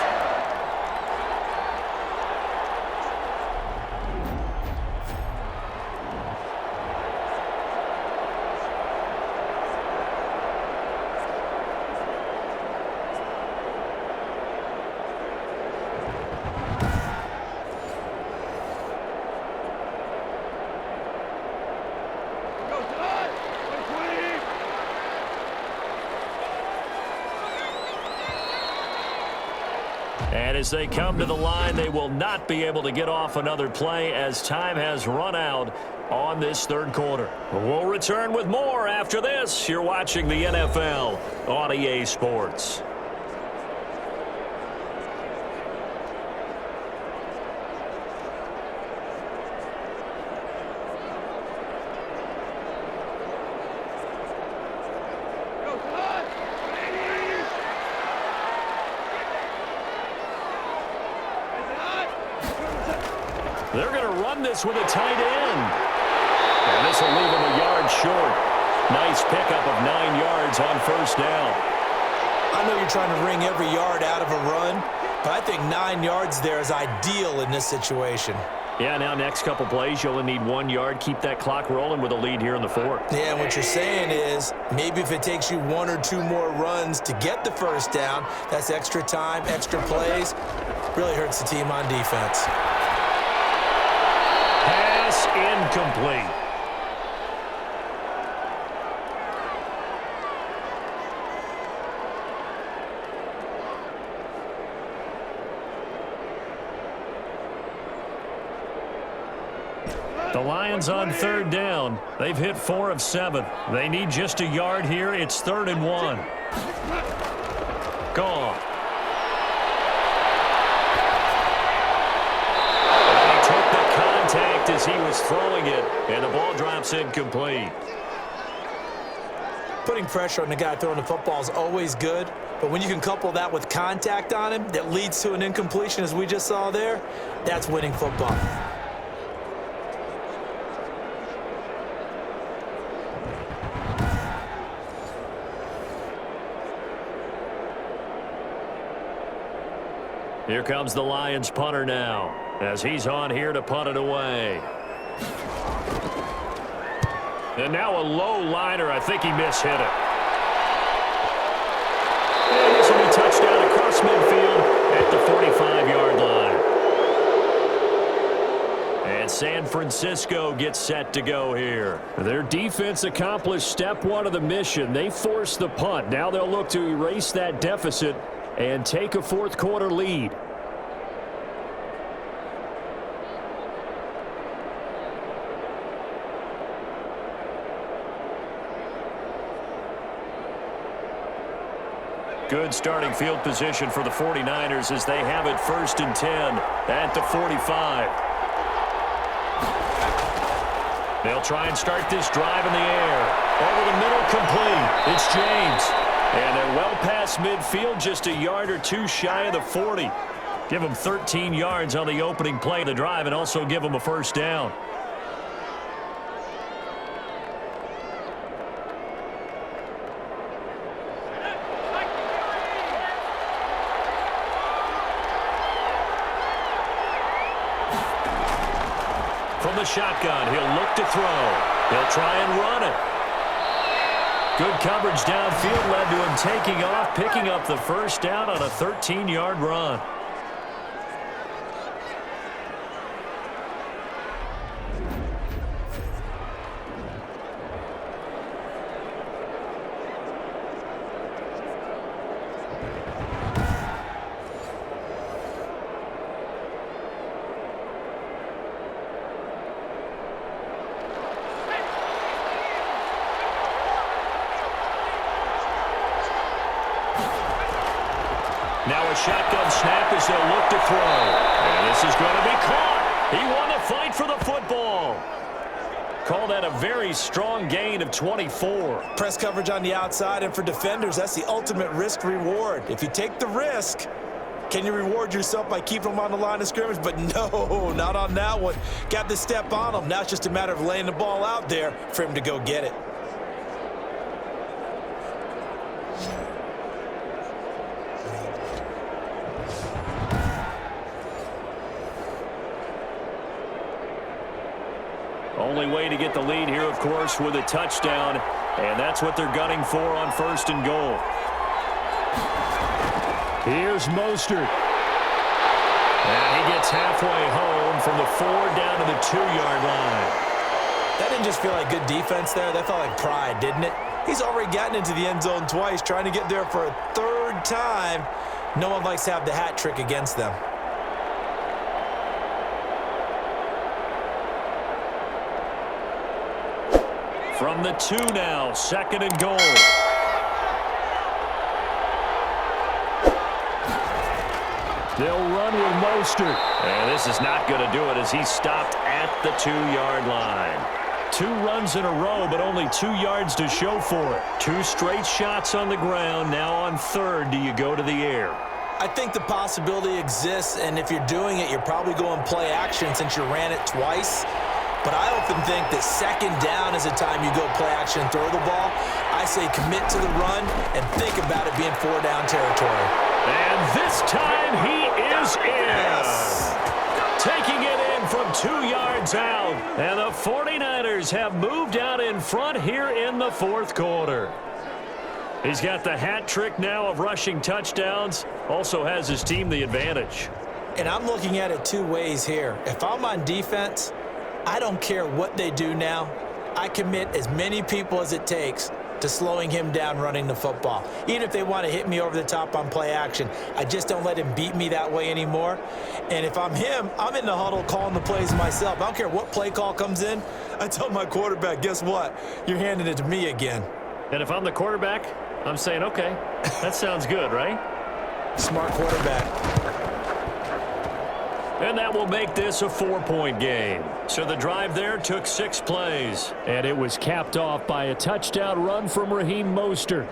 And as they come to the line, they will not be able to get off another play as time has run out on this 3rd quarter. We'll return with more after this. You're watching the NFL on EA Sports. They're going to run this with a tight end. And this will leave him a yard short. Nice pickup of 9 yards on 1st down. I know you're trying to wring every yard out of a run, But I think 9 yards there is ideal in this situation. Yeah, now next couple plays, you only need 1 yard. Keep that clock rolling with a lead here in the fourth. Yeah, and what you're saying is maybe if it takes you 1 or 2 more runs to get the first down, that's extra time, extra plays. Really hurts the team on defense. Pass incomplete. The Lions on third down. They've hit 4 of 7. They need just a yard here. It's 3rd and 1. Gone. And he took the contact as he was throwing it, and the ball drops incomplete. Putting pressure on the guy throwing the football is always good, but when you can couple that with contact on him that leads to an incompletion, as we just saw there, that's winning football. Here comes the Lions punter now, as he's on here to punt it away. And now a low liner. I think he mishit it. And this will be touchdown across midfield at the 45-yard line. And San Francisco gets set to go here. Their defense accomplished step 1 of the mission. They forced the punt. Now they'll look to erase that deficit and take a fourth-quarter lead. Good starting field position for the 49ers as they have it 1st and 10 at the 45. They'll try and start this drive in the air. Over the middle, complete. It's James. And they're well past midfield, just a yard or 2 shy of the 40. Give them 13 yards on the opening play of the drive and also give them a first down. From the shotgun, he'll look to throw. He'll try and run it. Good coverage downfield led to him taking off, picking up the first down on a 13-yard run. Now a shotgun snap as they'll look to throw. And this is going to be caught. He won the fight for the football. Call that a very strong gain of 24. Press coverage on the outside, and for defenders, that's the ultimate risk-reward. If you take the risk, can you reward yourself by keeping them on the line of scrimmage? But no, not on that one. Got the step on him. Now it's just a matter of laying the ball out there for him to go get it. Only way to get the lead here, of course, with a touchdown, and that's what they're gunning for on 1st and goal. Here's Mostert. And he gets halfway home from the 4 down to the 2-yard line. That didn't just feel like good defense there. That felt like pride, didn't it? He's already gotten into the end zone twice, trying to get there for a 3rd time. No one likes to have the hat trick against them. From the 2 now, 2nd and goal. They'll run with Mostert. And this is not going to do it as he's stopped at the 2-yard line. 2 runs in a row, but only 2 yards to show for it. 2 straight shots on the ground. Now on 3rd, do you go to the air? I think the possibility exists, and if you're doing it, you're probably going play action since you ran it twice. But I often think that 2nd down is the time you go play action and throw the ball. I say commit to the run and think about it being 4 down territory. And this time he is in. Taking it in from 2 yards out. And the 49ers have moved out in front here in the fourth quarter. He's got the hat trick now of rushing touchdowns. Also has his team the advantage. And I'm looking at it two ways here. If I'm on defense, I don't care what they do now. I commit as many people as it takes to slowing him down running the football. Even if they want to hit me over the top on play action, I just don't let him beat me that way anymore. And if I'm him, I'm in the huddle calling the plays myself. I don't care what play call comes in. I tell my quarterback, guess what? You're handing it to me again. And if I'm the quarterback, I'm saying, okay, that sounds good, right? Smart quarterback. And that will make this a 4-point game. So the drive there took 6 plays. And it was capped off by a touchdown run from Raheem Mostert.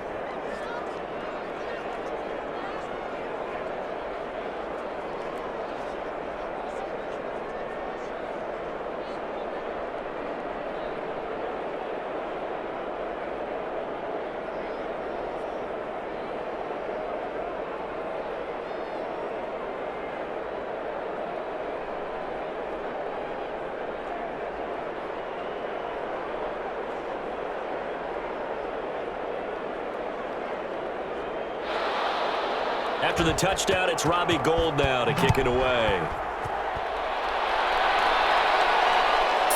After the touchdown, it's Robbie Gould now to kick it away.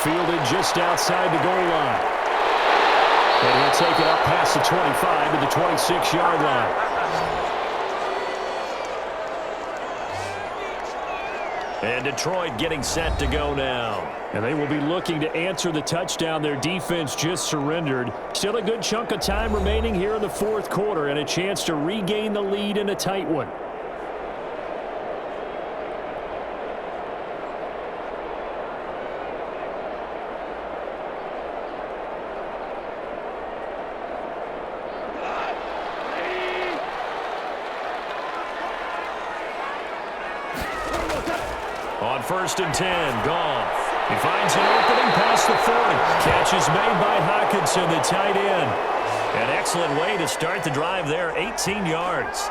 Fielded just outside the goal line. And he'll take it up past the 25 to the 26-yard line. And Detroit getting set to go now. And they will be looking to answer the touchdown their defense just surrendered. Still a good chunk of time remaining here in the fourth quarter and a chance to regain the lead in a tight one. On 1st and 10, Goff. He finds an opening past the 40. Catch is made by Hockenson, the tight end. An excellent way to start the drive there, 18 yards.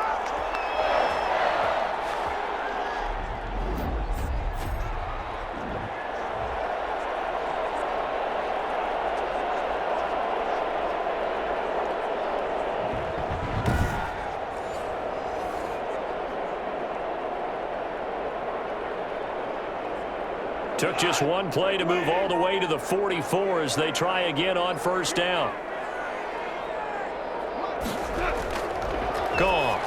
Took just one play to move all the way to the 44 as they try again on 1st down. Gone.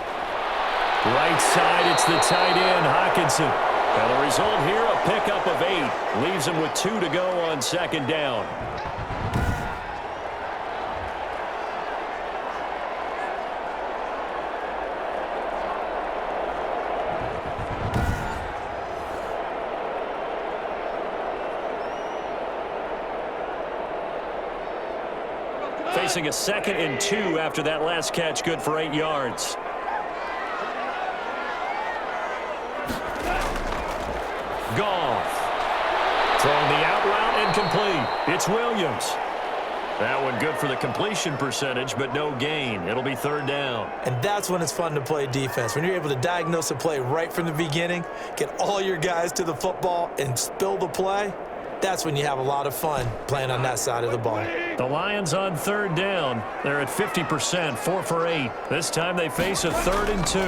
Right side, it's the tight end, Hockenson. And the result here, a pickup of 8. Leaves him with 2 to go on 2nd down. Facing a 2nd and 2 after that last catch, good for 8 yards. Goff. Throwing the out route incomplete. It's Williams. That one good for the completion percentage, but no gain. It'll be 3rd down. And that's when it's fun to play defense. When you're able to diagnose a play right from the beginning, get all your guys to the football and spill the play, that's when you have a lot of fun playing on that side of the ball. The Lions on 3rd down. They're at 50%, 4 for 8. This time they face a 3rd and 2.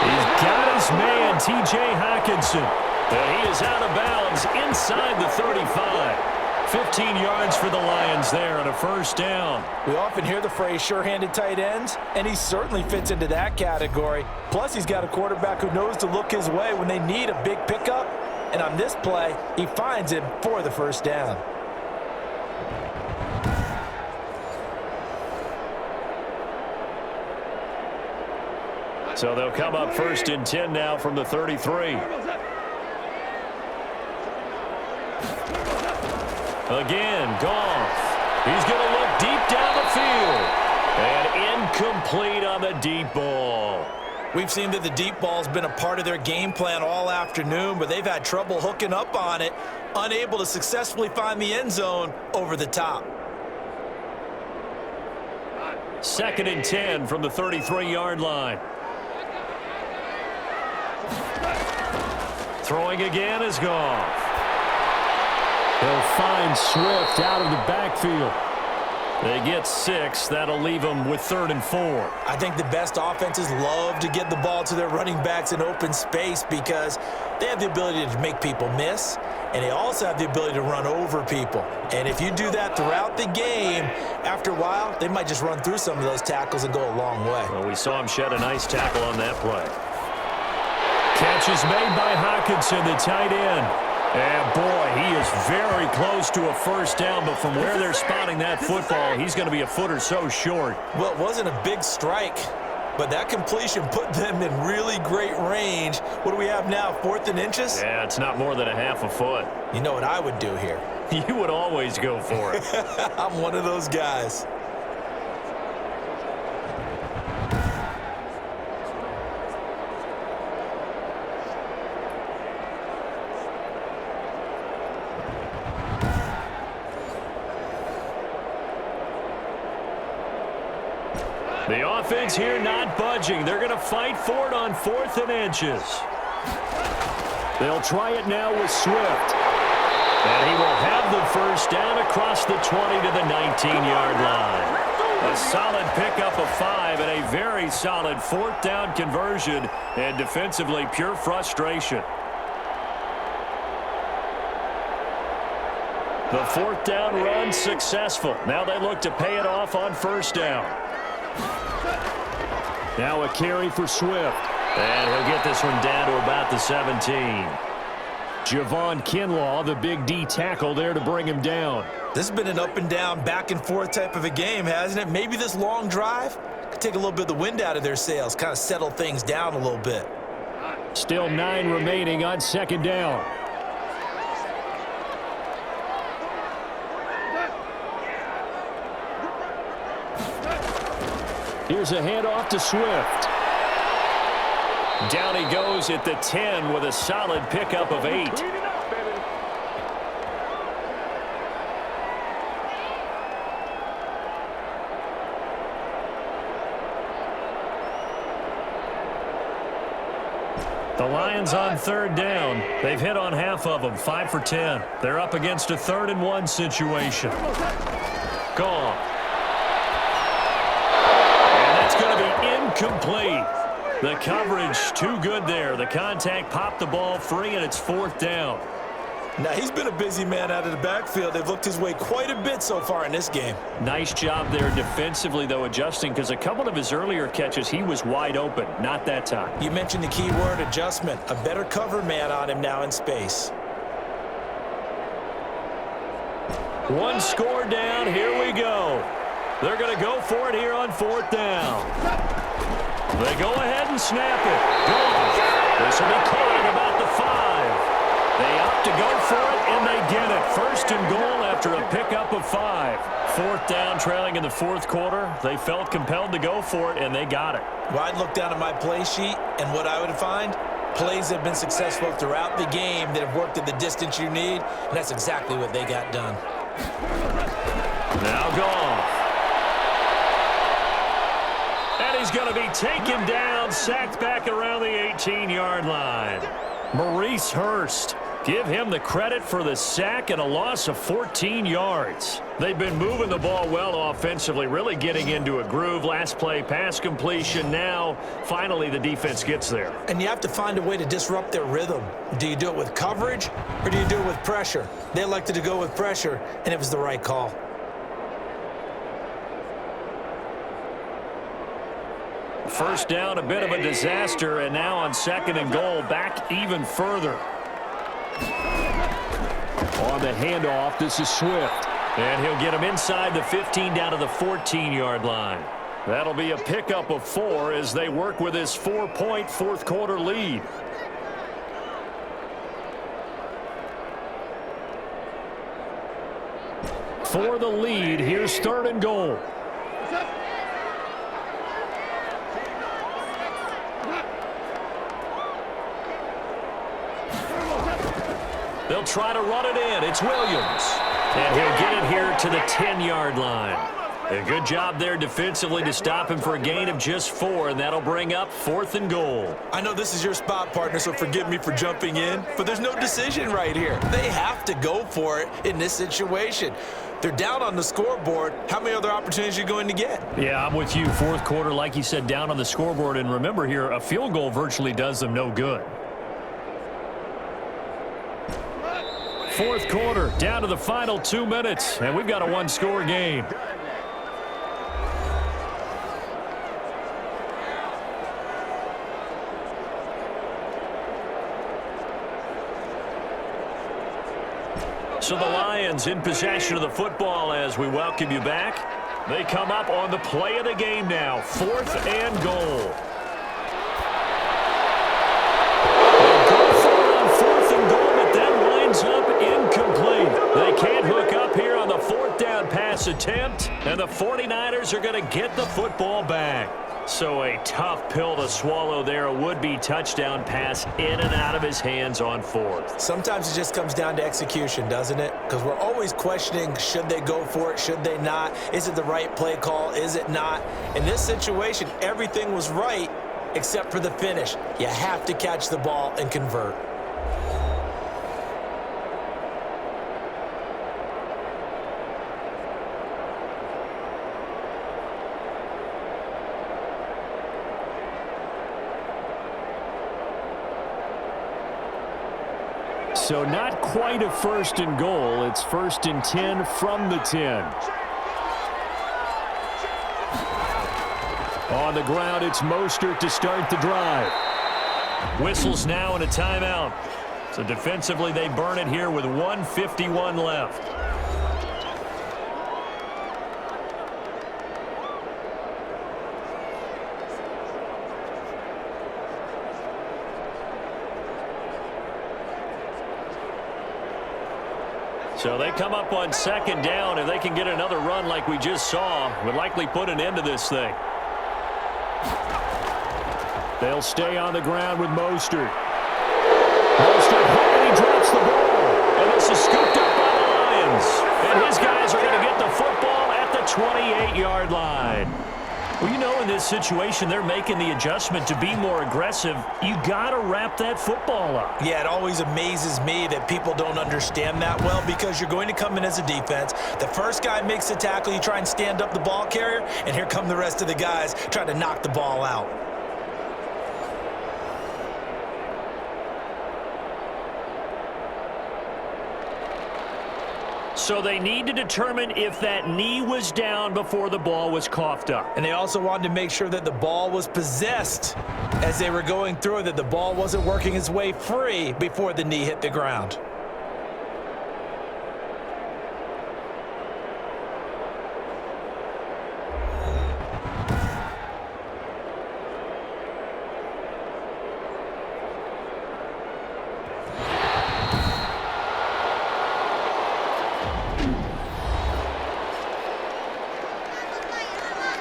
He's got his man, T.J. Hockenson. And he is out of bounds inside the 35. 15 yards for the Lions there on a 1st down. We often hear the phrase sure-handed tight ends, and he certainly fits into that category. Plus, he's got a quarterback who knows to look his way when they need a big pickup. And on this play, he finds him for the 1st down. So they'll come up 1st and 10 now from the 33. Again, Goff. He's going to look deep down the field. And incomplete on the deep ball. We've seen that the deep ball's been a part of their game plan all afternoon, but they've had trouble hooking up on it, unable to successfully find the end zone over the top. 2nd and 10 from the 33-yard line. Throwing again is Goff. He'll find Swift out of the backfield. They get 6. That'll leave them with 3rd and 4. I think the best offenses love to get the ball to their running backs in open space because they have the ability to make people miss, and they also have the ability to run over people. And if you do that throughout the game, after a while, they might just run through some of those tackles and go a long way. Well, we saw him shed a nice tackle on that play. Catch is made by Hockenson, the tight end. And, boy, he is very close to a first down, but from where they're spotting that football, he's going to be a foot or so short. Well, it wasn't a big strike, but that completion put them in really great range. What do we have now, 4th and inches? Yeah, it's not more than a half a foot. You know what I would do here? You would always go for it. I'm one of those guys. The offense here not budging. They're going to fight for it on 4th and inches. They'll try it now with Swift. And he will have the first down across the 20 to the 19-yard line. A solid pickup of 5 and a very solid 4th down conversion, and defensively pure frustration. The 4th down run successful. Now they look to pay it off on 1st down. Now a carry for Swift. And he'll get this one down to about the 17. Javon Kinlaw, the big D tackle there to bring him down. This has been an up and down, back and forth type of a game, hasn't it? Maybe this long drive could take a little bit of the wind out of their sails, kind of settle things down a little bit. Still 9 remaining on 2nd down. Here's a handoff to Swift. Down he goes at the 10 with a solid pickup of 8. The Lions on 3rd down. They've hit on half of them, 5 for 10. They're up against a 3rd and 1 situation. Gone. Going to be incomplete. The coverage too good there. The contact popped the ball free, and it's 4th down. Now, he's been a busy man out of the backfield. They've looked his way quite a bit so far in this game. Nice job there defensively, though, adjusting, because a couple of his earlier catches, he was wide open. Not that time. You mentioned the key word, adjustment. A better cover man on him now in space. One score down. Here we go. They're going to go for it here on 4th down. They go ahead and snap it. Gone. This will be caught at about the 5. They opt to go for it, and they get it. 1st and goal after a pickup of 5. 4th down, trailing in the 4th quarter. They felt compelled to go for it, and they got it. Well, I'd look down at my play sheet, and what I would find, plays have been successful throughout the game that have worked at the distance you need, and that's exactly what they got done. Now Goff. And he's going to be taken down, sacked back around the 18-yard line. Maurice Hurst. Give him the credit for the sack and a loss of 14 yards. They've been moving the ball well offensively, really getting into a groove. Last play, pass completion. Now, finally, the defense gets there. And you have to find a way to disrupt their rhythm. Do you do it with coverage, or do you do it with pressure? They elected to go with pressure, and it was the right call. First down, a bit of a disaster, and now on 2nd and goal, back even further. On the handoff, this is Swift. And he'll get him inside the 15 down to the 14-yard line. That'll be a pickup of 4 as they work with his 4-point 4th quarter lead. For the lead, here's 3rd and goal. They'll try to run it in. It's Williams. And he'll get it here to the 10-yard line. A good job there defensively to stop him for a gain of just 4, and that'll bring up 4th and goal. I know this is your spot, partner, so forgive me for jumping in, but there's no decision right here. They have to go for it in this situation. They're down on the scoreboard. How many other opportunities are you going to get? Yeah, I'm with you. 4th quarter, like you said, down on the scoreboard. And remember here, a field goal virtually does them no good. 4th quarter, down to the final 2 minutes, and we've got a one-score game. So the Lions in possession of the football as we welcome you back. They come up on the play of the game now, 4th and goal. They'll go for it on 4th and goal, but that winds up incomplete. They can't hook up here on the 4th down pass attempt, and the 49ers are going to get the football back. So a tough pill to swallow there. A would-be touchdown pass in and out of his hands on 4th. Sometimes it just comes down to execution, doesn't it? Because we're always questioning, should they go for it, should they not? Is it the right play call, is it not? In this situation, everything was right except for the finish. You have to catch the ball and convert. So not quite a 1st and goal. It's 1st and 10 from the 10. On the ground, it's Mostert to start the drive. Whistles now and a timeout. So defensively, they burn it here with 1:51 left. So they come up on 2nd down. If they can get another run like we just saw, would likely put an end to this thing. They'll stay on the ground with Mostert. Mostert, and he drops the ball. And this is scooped up by the Lions. And his guys are going to get the football at the 28-yard line. Well, you know, in this situation, they're making the adjustment to be more aggressive. You got to wrap that football up. Yeah, it always amazes me that people don't understand that well, because you're going to come in as a defense. The first guy makes the tackle, you try and stand up the ball carrier, and here come the rest of the guys trying to knock the ball out. So they need to determine if that knee was down before the ball was coughed up. And they also wanted to make sure that the ball was possessed as they were going through, that the ball wasn't working its way free before the knee hit the ground.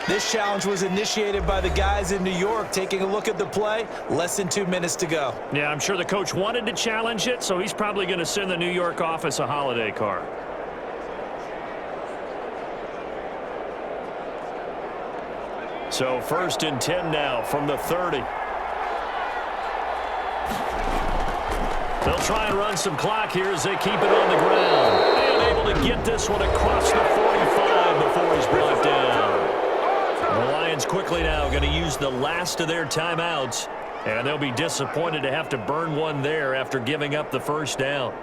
This challenge was initiated by the guys in New York. Taking a look at the play, less than 2 minutes to go. Yeah, I'm sure the coach wanted to challenge it, so he's probably going to send the New York office a holiday card. So 1st and 10 now from the 30. They'll try and run some clock here as they keep it on the ground. And able to get this one across the 45 before he's brought down. The Lions quickly now going to use the last of their timeouts, and they'll be disappointed to have to burn one there after giving up the 1st down.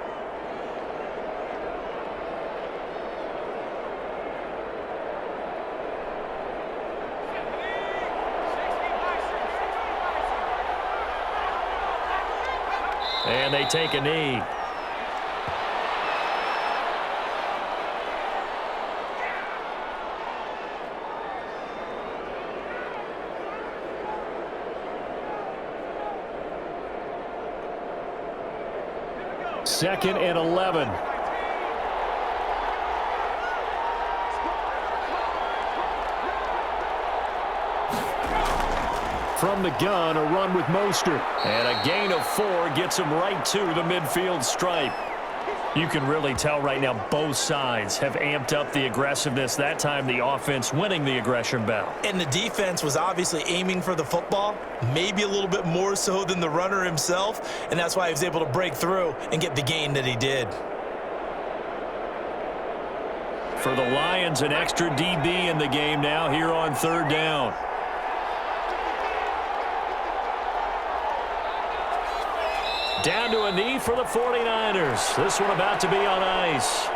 And they take a knee. Second and 11. From the gun, a run with Mostert. And a gain of 4 gets him right to the midfield stripe. You can really tell right now both sides have amped up the aggressiveness. That time the offense winning the aggression battle. And the defense was obviously aiming for the football, maybe a little bit more so than the runner himself, and that's why he was able to break through and get the gain that he did. For the Lions, an extra DB in the game now here on 3rd down. Down to a knee for the 49ers. This one about to be on ice.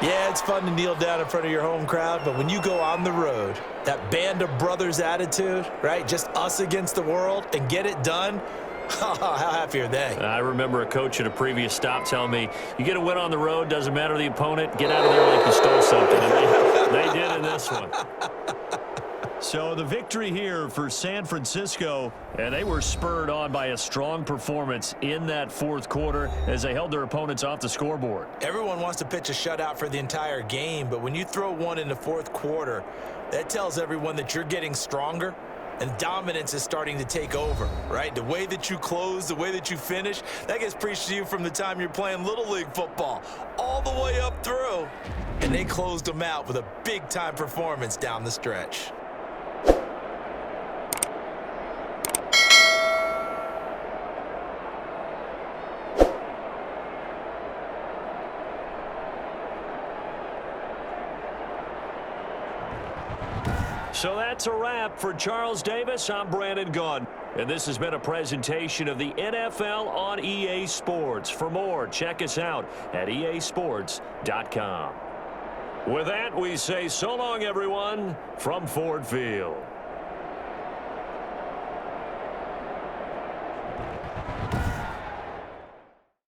Yeah, it's fun to kneel down in front of your home crowd, but when you go on the road, that band of brothers attitude, right? Just us against the world and get it done. How happy are they? I remember a coach at a previous stop telling me, you get a win on the road, doesn't matter the opponent, get out of there like you stole something. And they did in this one. So the victory here for San Francisco, and they were spurred on by a strong performance in that 4th quarter as they held their opponents off the scoreboard. Everyone wants to pitch a shutout for the entire game, but when you throw one in the 4th quarter, that tells everyone that you're getting stronger and dominance is starting to take over, right? The way that you close, the way that you finish, that gets preached to you from the time you're playing Little League football all the way up through. And they closed them out with a big-time performance down the stretch. So that's a wrap for Charles Davis. I'm Brandon Gunn. And this has been a presentation of the NFL on EA Sports. For more, check us out at easports.com. With that, we say so long, everyone, from Ford Field.